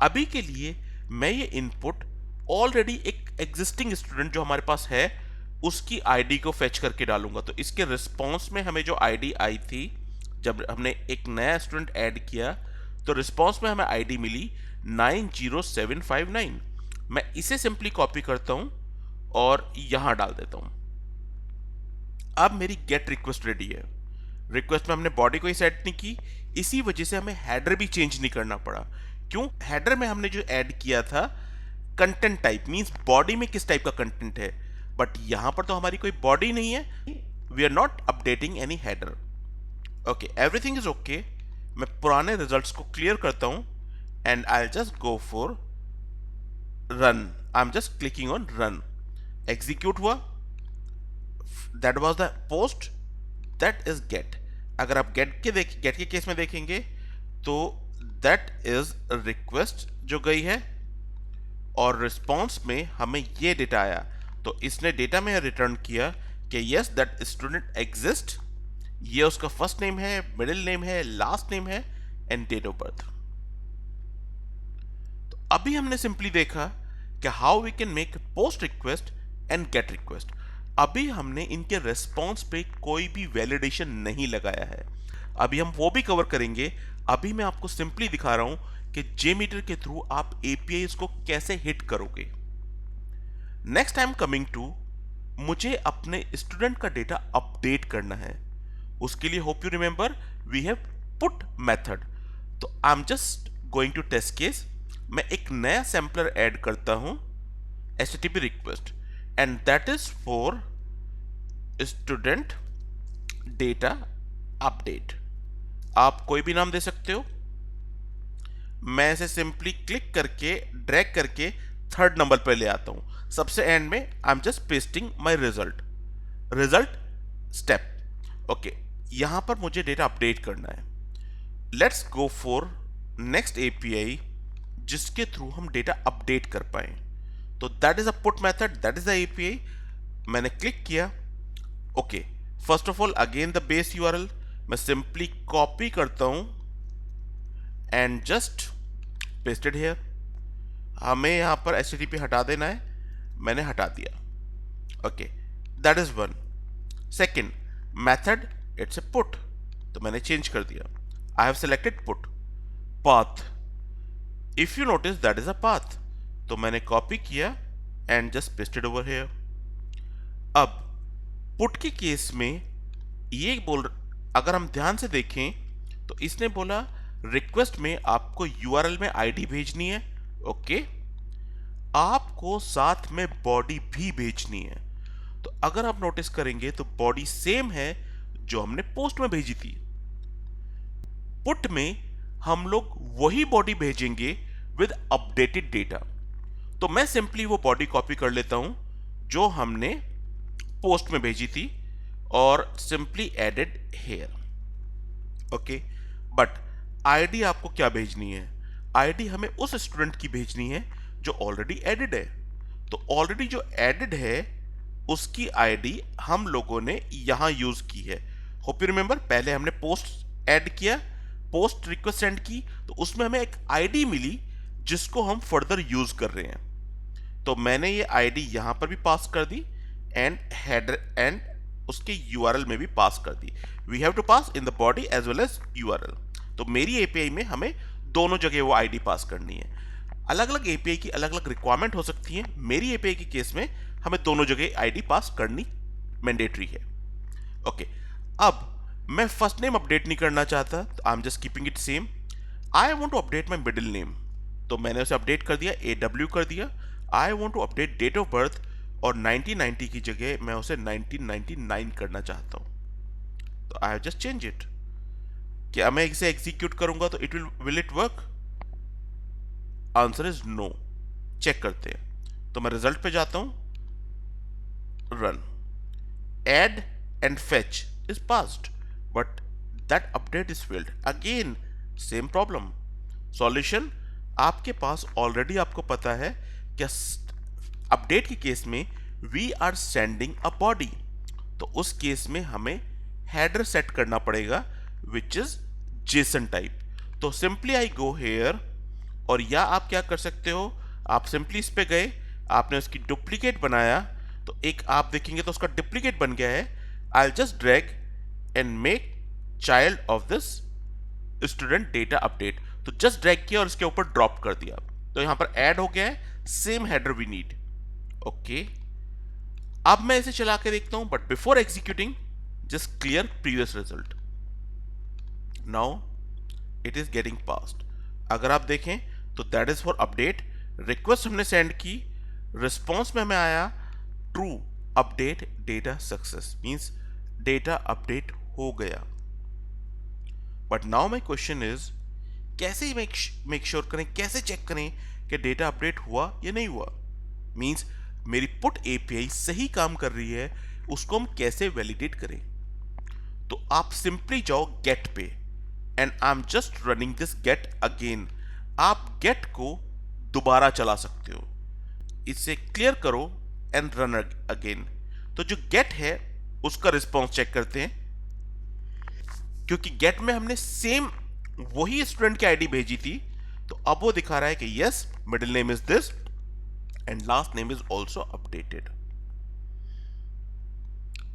अभी के लिए मैं ये इनपुट ऑलरेडी एक एग्जिस्टिंग स्टूडेंट जो हमारे पास है उसकी आईडी को फेच करके डालूंगा। तो इसके रिस्पॉन्स में हमें जो आईडी आई थी जब हमने एक नया स्टूडेंट ऐड किया, तो रिस्पॉन्स में हमें आईडी मिली 90759। मैं इसे सिंपली कॉपी करता हूं और यहां डाल देता हूं। अब मेरी गेट रिक्वेस्ट रेडी है। रिक्वेस्ट में हमने बॉडी को ही सेट नहीं की, इसी वजह से हमें हेडर भी चेंज नहीं करना पड़ा। क्यों? हेडर में हमने जो ऐड किया था कंटेंट टाइप, मींस बॉडी में किस टाइप का कंटेंट है, बट यहां पर तो हमारी कोई बॉडी नहीं है, we are not updating any header. Okay, everything is okay. मैं पुराने रिजल्ट्स को क्लियर करता हूं and I just go for run. I am just clicking on run. Execute हुआ, that was the post, that is get. अगर आप gate के case में देखेंगे तो दैट इज रिक्वेस्ट जो गई है और रिस्पॉन्स में हमें ये डेटा आया। तो इसने डेटा में रिटर्न किया कि यस दैट स्टूडेंट एग्जिस्ट, ये उसका फर्स्ट नेम है, मिडिल नेम है, लास्ट नेम है एंड डेट ऑफ बर्थ। तो अभी हमने सिंपली देखा कि how we can make post request and get request. अभी हमने इनके रेस्पॉन्स पे कोई भी वैलिडेशन नहीं लगाया है, अभी हम वो भी कवर करेंगे। अभी मैं आपको सिंपली दिखा रहा हूं कि JMeter के थ्रू आप एपीआई को कैसे हिट करोगे। नेक्स्ट टाइम कमिंग टू, मुझे अपने स्टूडेंट का डेटा अपडेट करना है। उसके लिए hope you remember we have put method. तो I am just going to test case. मैं एक नया सैम्पलर ऐड करता हूं HTTP request and that is for student data update. आप कोई भी नाम दे सकते हो। मैं इसे सिंपली क्लिक करके ड्रैग करके थर्ड नंबर पर ले आता हूं। सबसे एंड में I am just pasting my result step. Okay, यहां पर मुझे डेटा अपडेट करना है। Let's go for next API जिसके थ्रू हम डेटा अपडेट कर पाए। तो that is a put method, that is the API. मैंने क्लिक किया। Okay, first of all again the base URL मैं सिंपली कॉपी करता हूं एंड जस्ट पेस्टेड हियर। हमें यहां पर HTTP हटा देना है, मैंने हटा दिया। Okay, that is one. Second method, it's a put, तो मैंने चेंज कर दिया। I have selected put. Path, if you notice that is a path, तो मैंने कॉपी किया and just pasted over here. अब पुट के केस में ये अगर हम ध्यान से देखें तो इसने बोला रिक्वेस्ट में आपको यूआरएल में आईडी भेजनी है। ओके, आपको साथ में बॉडी भी भेजनी है। तो अगर आप नोटिस करेंगे तो बॉडी सेम है जो हमने पोस्ट में भेजी थी। पुट में हम लोग वही बॉडी भेजेंगे विद अपडेटेड डेटा। तो मैं सिंपली वो बॉडी कॉपी कर लेता हूं जो हमने पोस्ट में भेजी थी और simply added here. Okay, but ID आपको क्या भेजनी है? आईडी हमें उस स्टूडेंट की भेजनी है जो ऑलरेडी एडेड है। तो ऑलरेडी जो एडेड है उसकी आईडी हम लोगों ने यहां यूज की है। होप यू रिमेंबर, पहले हमने पोस्ट ऐड किया, पोस्ट रिक्वेस्ट सेंड की, तो उसमें हमें एक आईडी मिली जिसको हम फर्दर यूज कर रहे हैं। तो मैंने ये आईडी यहां पर भी पास कर दी एंड हेडर एंड उसके यूआरएल में भी पास कर दी। We have to pass in the body as well as URL. तो मेरी एपीआई में हमें दोनों जगह वो आईडी पास करनी है। अलग अलग एपीआई की अलग अलग रिक्वायरमेंट हो सकती है। मेरी एपीआई के केस में हमें दोनों जगह आईडी पास करनी मैंडेटरी है। ओके, अब मैं फर्स्ट नेम अपडेट नहीं करना चाहता, तो I am just keeping it same. I want to update my middle name. तो मैंने उसे अपडेट कर दिया, AW कर दिया। I want to update date of birth, और 1990 की जगह मैं उसे 1999 करना चाहता हूँ, तो I have just change it. क्या मैं इसे एग्जीक्यूट करूंगा तो will it work? Answer is no. Check करते हैं। तो मैं रिजल्ट पे जाता हूं, run, add and fetch is passed, but that update is failed. Again same problem. Solution, आपके पास ऑलरेडी आपको पता है कि अपडेट के केस में we are sending a body, तो उस केस में हमें हेडर सेट करना पड़ेगा विच इज जेसन टाइप। तो सिंपली आई गो हेयर, और या आप क्या कर सकते हो, आप सिंपली इस पे गए, आपने उसकी डुप्लीकेट बनाया, तो एक आप देखेंगे तो उसका डुप्लीकेट बन गया है। I just drag and make child of this student data update, तो जस्ट ड्रैग किया और इसके ऊपर ड्रॉप कर दिया, तो यहां पर ऐड हो गया है, same header we need. Okay, अब मैं इसे चला के देखता हूं, but before executing just clear previous result. Now it is getting passed. अगर आप देखें तो that is for update, request हमने सेंड की, रिस्पॉन्स में हमें आया true, update data success, means data update हो गया। But now my question is, कैसे मेक श्योर करें, कैसे चेक करें कि डेटा अपडेट हुआ या नहीं हुआ? मींस मेरी पुट एपीआई सही काम कर रही है, उसको हम कैसे वैलिडेट करें? तो आप सिंपली जाओ गेट पे, and I am just running this get again. आप गेट को दोबारा चला सकते हो, इसे क्लियर करो एंड रन अगेन। तो जो गेट है उसका रिस्पॉन्स चेक करते हैं, क्योंकि गेट में हमने सेम वही स्टूडेंट की आईडी भेजी थी, तो अब वो दिखा रहा है कि yes middle name is this and last name is also updated.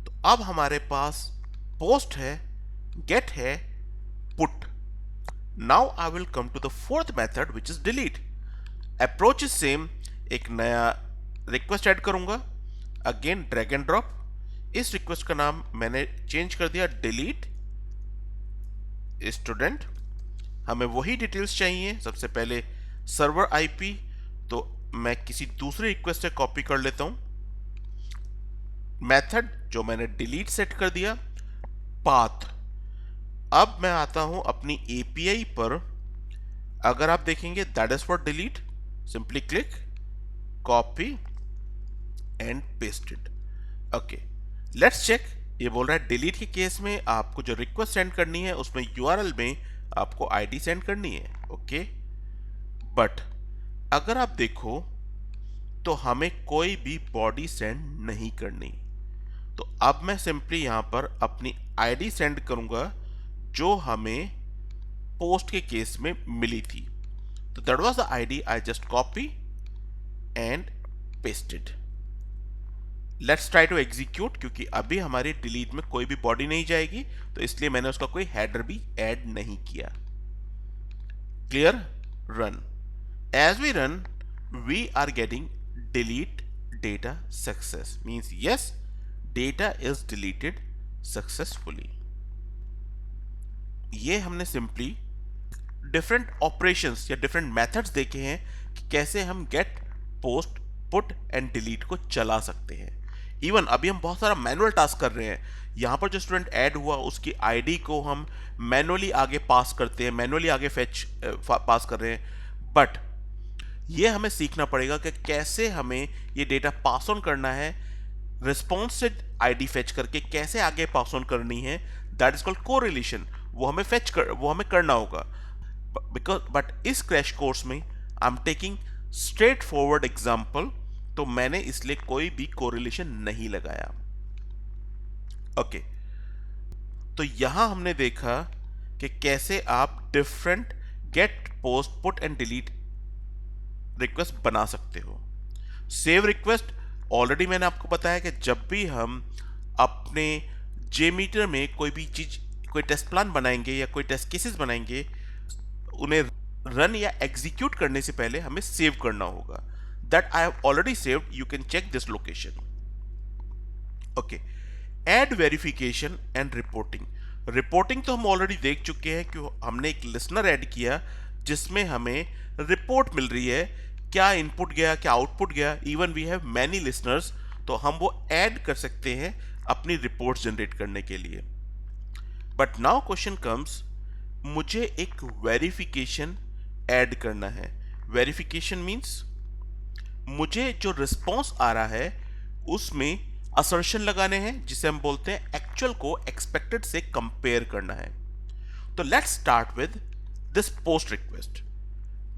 तो अब हमारे पास पोस्ट है, गेट है, put. Now I will come to the fourth method which is delete. Approach is same, एक नया रिक्वेस्ट ऐड करूंगा, अगेन ड्रैग एंड ड्रॉप। इस रिक्वेस्ट का नाम मैंने चेंज कर दिया डिलीट स्टूडेंट। हमें वही डिटेल्स चाहिए, सबसे पहले सर्वर आईपी, तो मैं किसी दूसरे रिक्वेस्ट से कॉपी कर लेता हूं। मेथड जो मैंने डिलीट सेट कर दिया, पाथ। अब मैं आता हूं अपनी एपीआई पर, अगर आप देखेंगे that is for delete, simply click, copy and paste it. Okay, let's check. ये बोल रहा है डिलीट के केस में आपको जो रिक्वेस्ट सेंड करनी है उसमें यूआरएल में आपको आईडी सेंड करनी है। ओके, बट अगर आप देखो तो हमें कोई भी बॉडी सेंड नहीं करनी, तो अब मैं सिंपली यहां पर अपनी आईडी सेंड करूंगा जो हमें पोस्ट के केस में मिली थी। तो that was the ID, I just copy and pasted. Let's try to execute, क्योंकि अभी हमारी डिलीट में कोई भी बॉडी नहीं जाएगी, तो इसलिए मैंने उसका कोई हेडर भी ऐड नहीं किया। Clear, run. As we run we are getting delete data success, means yes data is deleted successfully. ये हमने सिंपली डिफरेंट ऑपरेशंस या डिफरेंट मेथड्स देखे हैं कि कैसे हम get, post, put and delete को चला सकते हैं। इवन अभी हम बहुत सारा मैनुअल टास्क कर रहे हैं, यहां पर जो स्टूडेंट ऐड हुआ उसकी आईडी को हम मैनुअली आगे पास करते हैं, मैनुअली आगे फेच पास कर रहे हैं। बट ये हमें सीखना पड़ेगा कि कैसे हमें ये डेटा पास ऑन करना है, रिस्पॉन्स से आईडी फेच करके कैसे आगे पास ऑन करनी है, दैट इज कॉल्ड कोरिलेशन। वो हमें करना होगा। बट इस क्रैश कोर्स में I am taking straight forward example, तो मैंने इसलिए कोई भी कोरिलेशन नहीं लगाया। ओके, तो यहां हमने देखा कि कैसे आप different get, post, put and delete request बना सकते हो। सेव रिक्वेस्ट ऑलरेडी मैंने आपको बताया कि जब भी हम अपने जेमीटर में कोई भी चीज, कोई टेस्ट प्लान बनाएंगे या कोई टेस्ट केसेस बनाएंगे, उन्हें रन या एग्जीक्यूट करने से पहले हमें सेव करना होगा। That I have already saved, you can check this location. Okay, add verification and reporting. Reporting तो हम ऑलरेडी देख चुके हैं कि हमने एक लिसनर ऐड किया जिसमें हमें रिपोर्ट मिल रही है, क्या इनपुट गया, क्या आउटपुट गया। Even we have many listeners, तो हम वो ऐड कर सकते हैं अपनी रिपोर्ट जनरेट करने के लिए। बट नाउ क्वेश्चन कम्स, मुझे एक वेरिफिकेशन ऐड करना है। वेरिफिकेशन मीन्स मुझे जो रिस्पॉन्स आ रहा है उसमें असर्शन लगाने हैं, जिसे हम बोलते हैं एक्चुअल को एक्सपेक्टेड से कंपेयर करना है। तो let's start with this post request.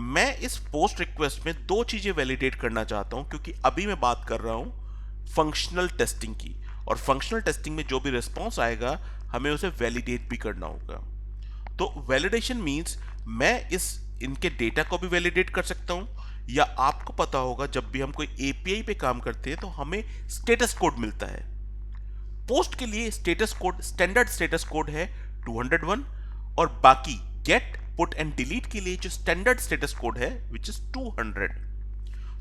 मैं इस पोस्ट रिक्वेस्ट में दो चीजें वैलिडेट करना चाहता हूं, क्योंकि अभी मैं बात कर रहा हूं फंक्शनल टेस्टिंग की, और फंक्शनल टेस्टिंग में जो भी रिस्पॉन्स आएगा हमें उसे वैलिडेट भी करना होगा। तो वैलिडेशन मीन्स मैं इनके डेटा को भी वैलिडेट कर सकता हूं, या आपको पता होगा जब भी हम कोई एपीआई पे काम करते हैं तो हमें स्टेटस कोड मिलता है। पोस्ट के लिए status code, standard status code है 201, और बाकी गेट, पुट एंड डिलीट के लिए जो स्टैंडर्ड स्टेटस कोड है विच इज 200।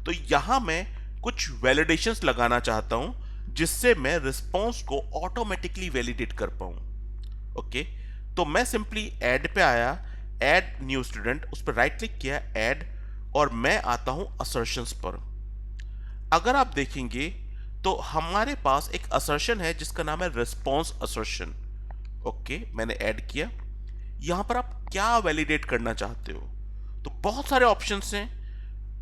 तो यहां मैं कुछ वैलिडेशंस लगाना चाहता हूं जिससे मैं रिस्पॉन्स को ऑटोमेटिकली वैलिडेट कर पाऊं। ओके, तो मैं सिंपली ऐड पे आया, ऐड न्यू स्टूडेंट, उस पर राइट क्लिक किया, ऐड, और मैं आता हूं असर्शंस पर। अगर आप देखेंगे तो हमारे पास एक असर्शन है जिसका नाम है रिस्पॉन्स असर्शन। ओके, मैंने ऐड किया। यहां पर आप क्या वैलिडेट करना चाहते हो, तो बहुत सारे ऑप्शंस हैं।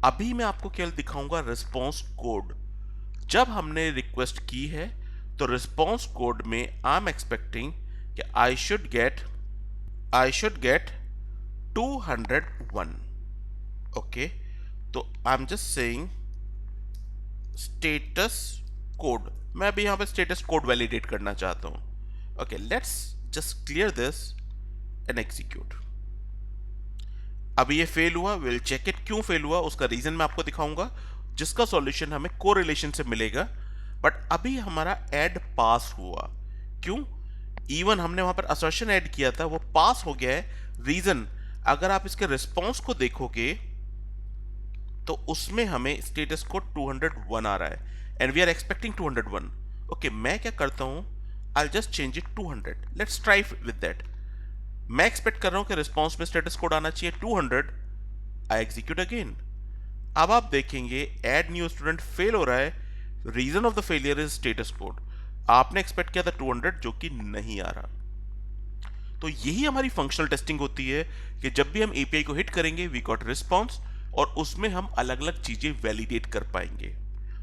अभी मैं आपको केवल दिखाऊंगा रिस्पॉन्स कोड। जब हमने रिक्वेस्ट की है तो रिस्पॉन्स कोड में आई एम एक्सपेक्टिंग कि आई शुड गेट 201। ओके, तो I am just saying status code. मैं अभी यहां पे स्टेटस कोड वैलिडेट करना चाहता हूं। Okay, let's just clear this and execute. अभी ये फेल हुआ, विल चेक इट। क्यों फेल हुआ उसका रीजन मैं आपको दिखाऊंगा, जिसका सॉल्यूशन हमें कोरिलेशन से मिलेगा। बट अभी हमारा ऐड पास हुआ, क्यों? इवन हमने वहां पर असर्शन ऐड किया था, वो पास हो गया है। रीजन, अगर आप इसके रिस्पॉन्स को देखोगे तो उसमें हमें स्टेटस कोड 201 आ रहा है, and we are expecting 201। Okay, मैं क्या करता हूं, I just change it 200। Let's try with that. मैं एक्सपेक्ट कर रहा हूं कि रिस्पॉन्स में स्टेटस कोड आना चाहिए 200। आई एग्जीक्यूट अगेन। अब आप देखेंगे ऐड न्यू स्टूडेंट फेल हो रहा है। Reason of the failure is status code. आपने एक्सपेक्ट किया था 200, जो कि नहीं आ रहा। तो यही हमारी फंक्शनल टेस्टिंग होती है कि जब भी हम एपीआई को हिट करेंगे वी गॉट रिस्पॉन्स, और उसमें हम अलग अलग चीजें वैलिडेट कर पाएंगे।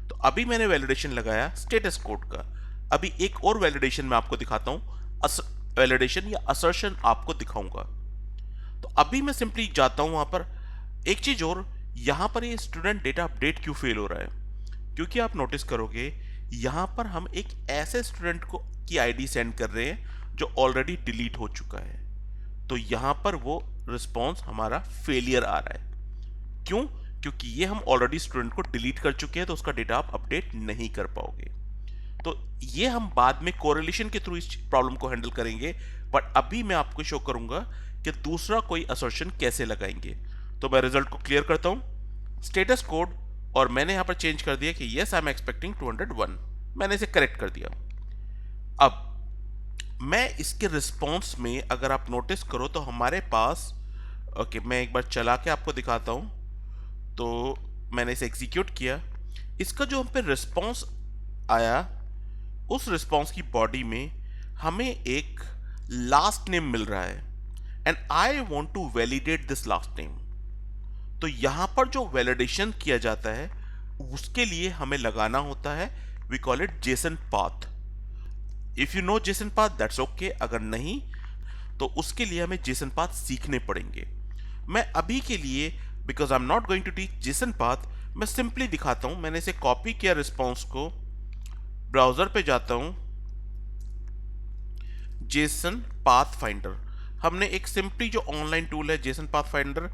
तो अभी मैंने वैलिडेशन लगाया स्टेटस कोड का। अभी एक और वैलिडेशन मैं आपको दिखाता हूं, वैलिडेशन या असर्शन आपको दिखाऊंगा। तो अभी मैं सिंपली जाता हूं वहां पर। एक चीज और, यहां पर ये स्टूडेंट डेटा अपडेट क्यों फेल हो रहा है, क्योंकि आप नोटिस करोगे यहां पर हम एक ऐसे स्टूडेंट को की आईडी सेंड कर रहे हैं जो ऑलरेडी डिलीट हो चुका है। तो यहां पर वो रिस्पॉन्स हमारा फेलियर आ रहा है। क्यों? क्योंकि ये हम ऑलरेडी स्टूडेंट को डिलीट कर चुके हैं, तो उसका डेटा आप अपडेट नहीं कर पाओगे। तो ये हम बाद में कोरिलेशन के थ्रू इस प्रॉब्लम को हैंडल करेंगे, बट अभी मैं आपको शो करूंगा कि दूसरा कोई असर्शन कैसे लगाएंगे। तो मैं रिजल्ट को क्लियर करता हूं, स्टेटस कोड, और मैंने यहां पर चेंज कर दिया कि यस आई एम एक्सपेक्टिंग 201। मैंने इसे करेक्ट कर दिया। अब मैं इसके रिस्पॉन्स में अगर आप नोटिस करो तो हमारे पास, ओके, मैं एक बार चला के आपको दिखाता हूं। तो मैंने इसे एग्जीक्यूट किया। इसका जो हम पे रिस्पॉन्स आया, उस रिस्पॉन्स की बॉडी में हमें एक लास्ट नेम मिल रहा है, and I want to validate this last name. तो यहां पर जो वैलिडेशन किया जाता है उसके लिए हमें लगाना होता है, we call it JSON path. If you know JSON path that's okay, अगर नहीं तो उसके लिए हमें जेसन पाथ सीखने पड़ेंगे। मैं अभी के लिए, because I am not going to teach JSON path, मैं सिंपली दिखाता हूं। मैंने इसे कॉपी किया रिस्पॉन्स को, ब्राउजर पे जाता हूं, जेसन पाथ फाइंडर। हमने एक सिंपली जो ऑनलाइन टूल है Jason path finder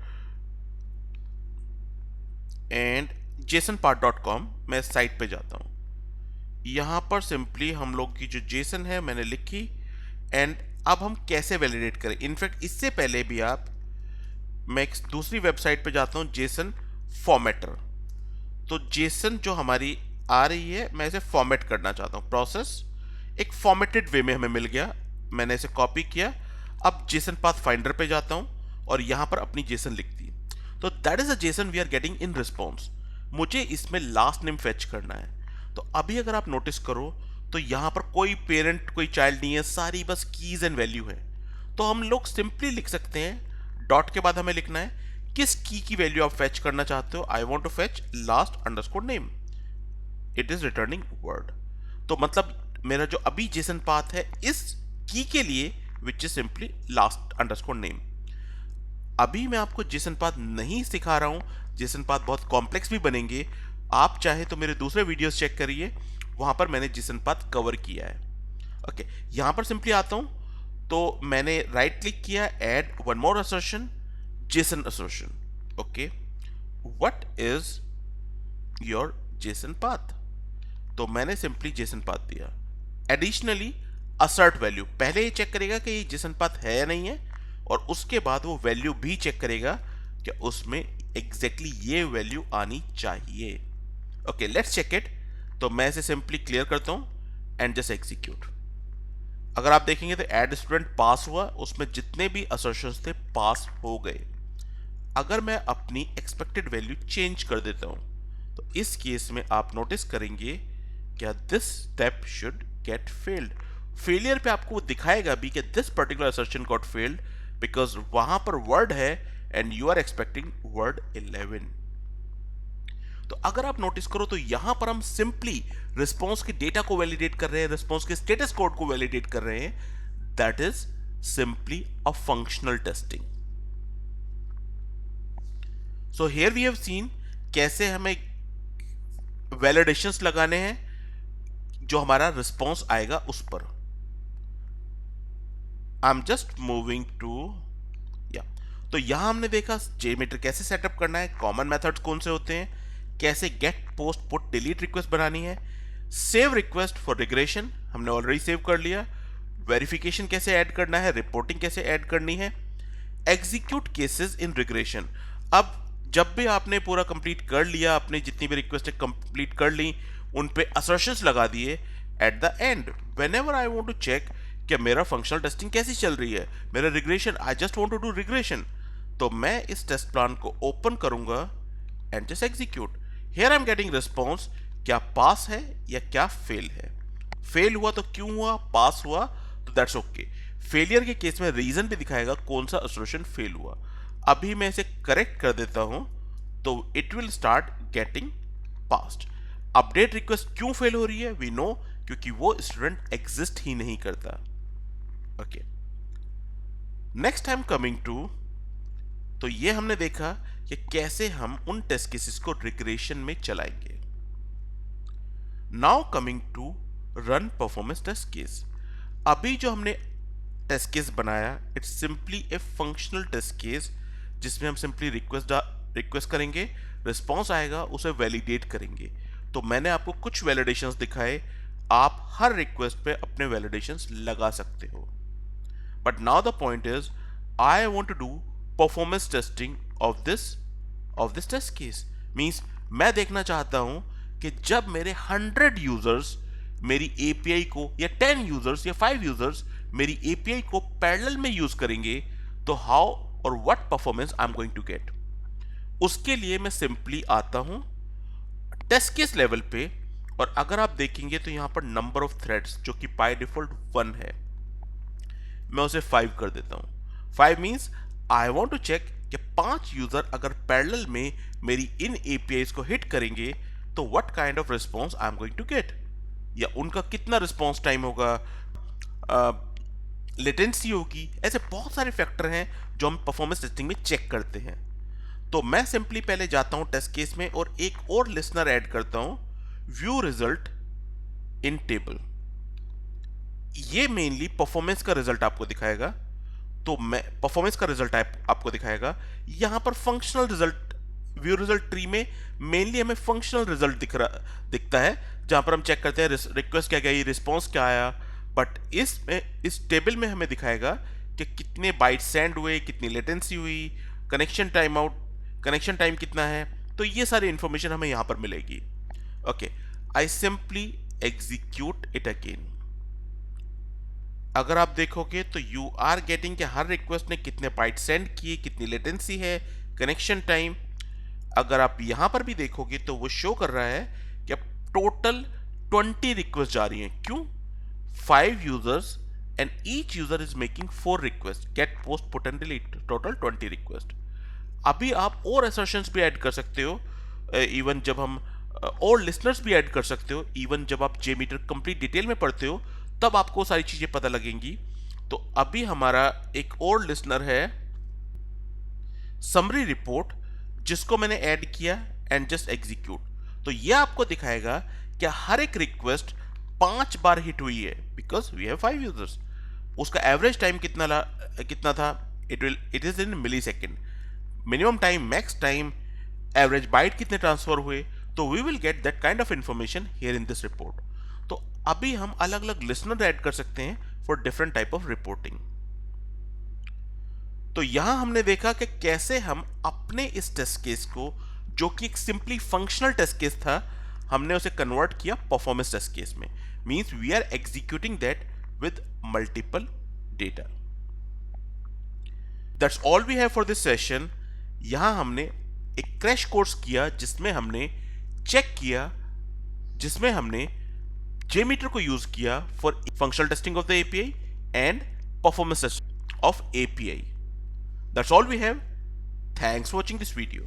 and jasonpath.com, मैं साइट पे जाता हूं। यहां पर सिंपली हम लोग की जो जेसन है मैंने लिखी, एंड अब हम कैसे वैलिडेट करें। इनफैक्ट इससे पहले भी मैं एक दूसरी वेबसाइट पे जाता हूं, जेसन फॉर्मेटर। तो जेसन जो हमारी आ रही है, मैं इसे फॉर्मेट करना चाहता हूं। प्रोसेस एक फॉर्मेटेड वे में हमें मिल गया, मैंने इसे कॉपी किया। अब जेसन पाथ फाइंडर पे जाता हूं और यहां पर अपनी जेसन लिख दी। तो that is a JSON we are getting in response. मुझे इसमें लास्ट नेम फेच करना है। तो अभी अगर आप नोटिस करो तो यहां पर कोई पेरेंट कोई चाइल्ड नहीं है, सारी बस कीज एंड वैल्यू है। तो हम लोग सिंपली लिख सकते हैं, डॉट के बाद हमें लिखना है किस की वैल्यू आप फेच करना चाहते हो। I want to fetch last underscore name, it is returning word. तो मतलब मेरा जो अभी जेसन पाथ है इस की के लिए which is simply last underscore name. अभी मैं आपको जेसन पाथ नहीं सिखा रहा हूं, जेसन पाथ बहुत कॉम्प्लेक्स भी बनेंगे। आप चाहे तो मेरे दूसरे वीडियोस चेक करिए, वहां पर मैंने जेसन पाथ कवर किया है। ओके, यहां पर सिंपली आता हूं तो मैंने राइट क्लिक किया, add one more assertion, Jason assertion. Okay, what is your Jason path? तो मैंने सिंपली जेसन पाथ दिया। एडिशनली असर्ट वैल्यू, पहले ये चेक करेगा कि ये जेसन पाथ है या नहीं है, और उसके बाद वो वैल्यू भी चेक करेगा कि उसमें एग्जैक्टली ये वैल्यू आनी चाहिए। Okay, let's check it. तो मैं इसे सिंपली क्लियर करता हूं एंड जस्ट एग्जीक्यूट। अगर आप देखेंगे तो एड स्टूडेंट पास हुआ, उसमें जितने भी असर्शंस थे पास हो गए। अगर मैं अपनी एक्सपेक्टेड वैल्यू चेंज कर देता हूं तो इस केस में आप नोटिस करेंगे क्या this step should get failed. Failure पे आपको वो दिखाएगा भी कि this particular assertion got failed because वहां पर वर्ड है and you are expecting word 11। तो अगर आप नोटिस करो तो यहां पर हम सिंपली रिस्पॉन्स के डेटा को वैलिडेट कर रहे हैं, रिस्पॉन्स के स्टेटस कोड को वैलिडेट कर रहे हैं। That is simply a functional testing. So here we have seen कैसे हमें वैलिडेशंस लगाने हैं जो हमारा रिस्पॉन्स आएगा उस पर। I am just moving to या, तो यहां हमने देखा JMeter कैसे सेटअप करना है, कॉमन मेथड्स कौन से होते हैं, कैसे gate post put delete request बनानी है, सेव रिक्वेस्ट फॉर रिग्रेशन हमने ऑलरेडी सेव कर लिया, वेरिफिकेशन कैसे ऐड करना है, रिपोर्टिंग कैसे ऐड करनी है, एग्जीक्यूट केसेस इन रिग्रेशन। अब जब भी आपने पूरा कंप्लीट कर लिया, अपने जितनी भी रिक्वेस्ट कंप्लीट कर ली, उन पे असर्शंस लगा दिए, at the end whenever I want to check कि मेरा फंक्शनल टेस्टिंग कैसी चल रही है, मेरा regression, I just want to do regression, तो मैं इस टेस्ट प्लान को ओपन करूंगा and just execute. Here I am getting response, क्या पास है या क्या फेल है। फेल हुआ तो क्यों हुआ, पास हुआ तो दैट्स ओके। फेलियर के केस में रीजन भी दिखाएगा कौन सा असर्शन फेल हुआ। अभी मैं इसे करेक्ट कर देता हूं तो it will start getting passed. Update request क्यों फेल हो रही है, वी नो, क्योंकि वो स्टूडेंट एग्जिस्ट ही नहीं करता। Okay, next time coming to, तो ये हमने देखा कि कैसे हम उन टेस्ट केसेस को रिग्रेशन में चलाएंगे। Now coming to run performance test case. अभी जो हमने टेस्ट केस बनाया, it's simply a functional test case जिसमें हम सिंपली रिक्वेस्ट करेंगे, रिस्पॉन्स आएगा, उसे वैलिडेट करेंगे। तो मैंने आपको कुछ वैलिडेशंस दिखाए, आप हर रिक्वेस्ट पे अपने वैलिडेशंस लगा सकते हो। But now the point is I want to do performance testing of this test case. Means मैं देखना चाहता हूं कि जब मेरे 100 यूजर्स मेरी एपीआई को, या 10 यूजर्स या 5 यूजर्स मेरी एपीआई को पैरेलल में यूज करेंगे, तो हाउ और what performance I am going to get. उसके लिए मैं सिंपली आता हूं टेस्ट केस लेवल पे, और अगर आप देखेंगे तो यहां पर नंबर ऑफ थ्रेड्स जो कि बाय डिफॉल्ट 1 है, मैं उसे 5 कर देता हूं। 5 means I want to check कि 5 यूजर अगर पैरेलल में मेरी इन एपीआईज को हिट करेंगे तो what kind of response I am going to get, या उनका कितना रिस्पॉन्स टाइम होगा, लेटेंसी होगी। ऐसे बहुत सारे फैक्टर हैं जो हम परफॉर्मेंस टेस्टिंग में चेक करते हैं। तो मैं सिंपली पहले जाता हूं टेस्ट केस में और एक और लिसनर ऐड करता हूं, व्यू रिजल्ट इन टेबल। ये मेनली परफॉर्मेंस का रिजल्ट आपको दिखाएगा। तो मैं परफॉर्मेंस का रिजल्ट आपको दिखाएगा। यहां पर functional result, view result tree में मेनली हमें फंक्शनल रिजल्ट दिखता है, जहां पर हम चेक करते हैं रिक्वेस्ट क्या गई, रिस्पॉन्स क्या आया। बट इस टेबल में हमें दिखाएगा कि कितने बाइट सेंड हुए, कितनी लेटेंसी हुई, connection time out, connection time कितना है। तो ये सारी इंफॉर्मेशन हमें यहां पर मिलेगी। Okay, I simply execute it again. अगर आप देखोगे तो यू आर गेटिंग कि हर रिक्वेस्ट ने कितने बाइट सेंड किए, कितनी लेटेंसी है, कनेक्शन टाइम, अगर आप यहां पर भी देखोगे तो वो शो कर रहा है कि अब टोटल 20 रिक्वेस्ट जा रही हैं। क्यों? 5 users and each user is making 4 request, gate post put and delete, total 20 request. अभी आप और असर्शंस भी ऐड कर सकते हो, इवन जब हम और लिसनर्स भी ऐड कर सकते हो। इवन जब आप जेमीटर कंप्लीट डिटेल में पढ़ते हो तब आपको सारी चीजें पता लगेंगी। तो अभी हमारा एक और लिसनर है समरी रिपोर्ट, जिसको मैंने ऐड किया एंड जस्ट एग्जीक्यूट। तो यह आपको दिखाएगा कि हर एक रिक्वेस्ट 5 बार हिट हुई है, बिकॉज वी हैव 5 यूजर्स। उसका एवरेज टाइम कितना था? It is in millisecond. Minimum time, max time, average byte कितने ट्रांसफर हुए, तो we will get that kind of information here in this report. तो अभी हम अलग अलग लिसनर ऐड कर सकते हैं for different type of reporting. तो यहां हमने देखा कि कैसे हम अपने इस टेस्ट केस को, जो कि एक सिंपली फंक्शनल टेस्ट केस था, हमने उसे कन्वर्ट किया परफॉर्मेंस टेस्ट केस में। Means we are executing that with multiple data. That's all we have for this session. यहां हमने एक क्रैश कोर्स किया जिसमें हमने चेक किया, जिसमें हमने JMeter को यूज किया for functional testing of the API and performance testing of API. That's all we have. Thanks for watching this video.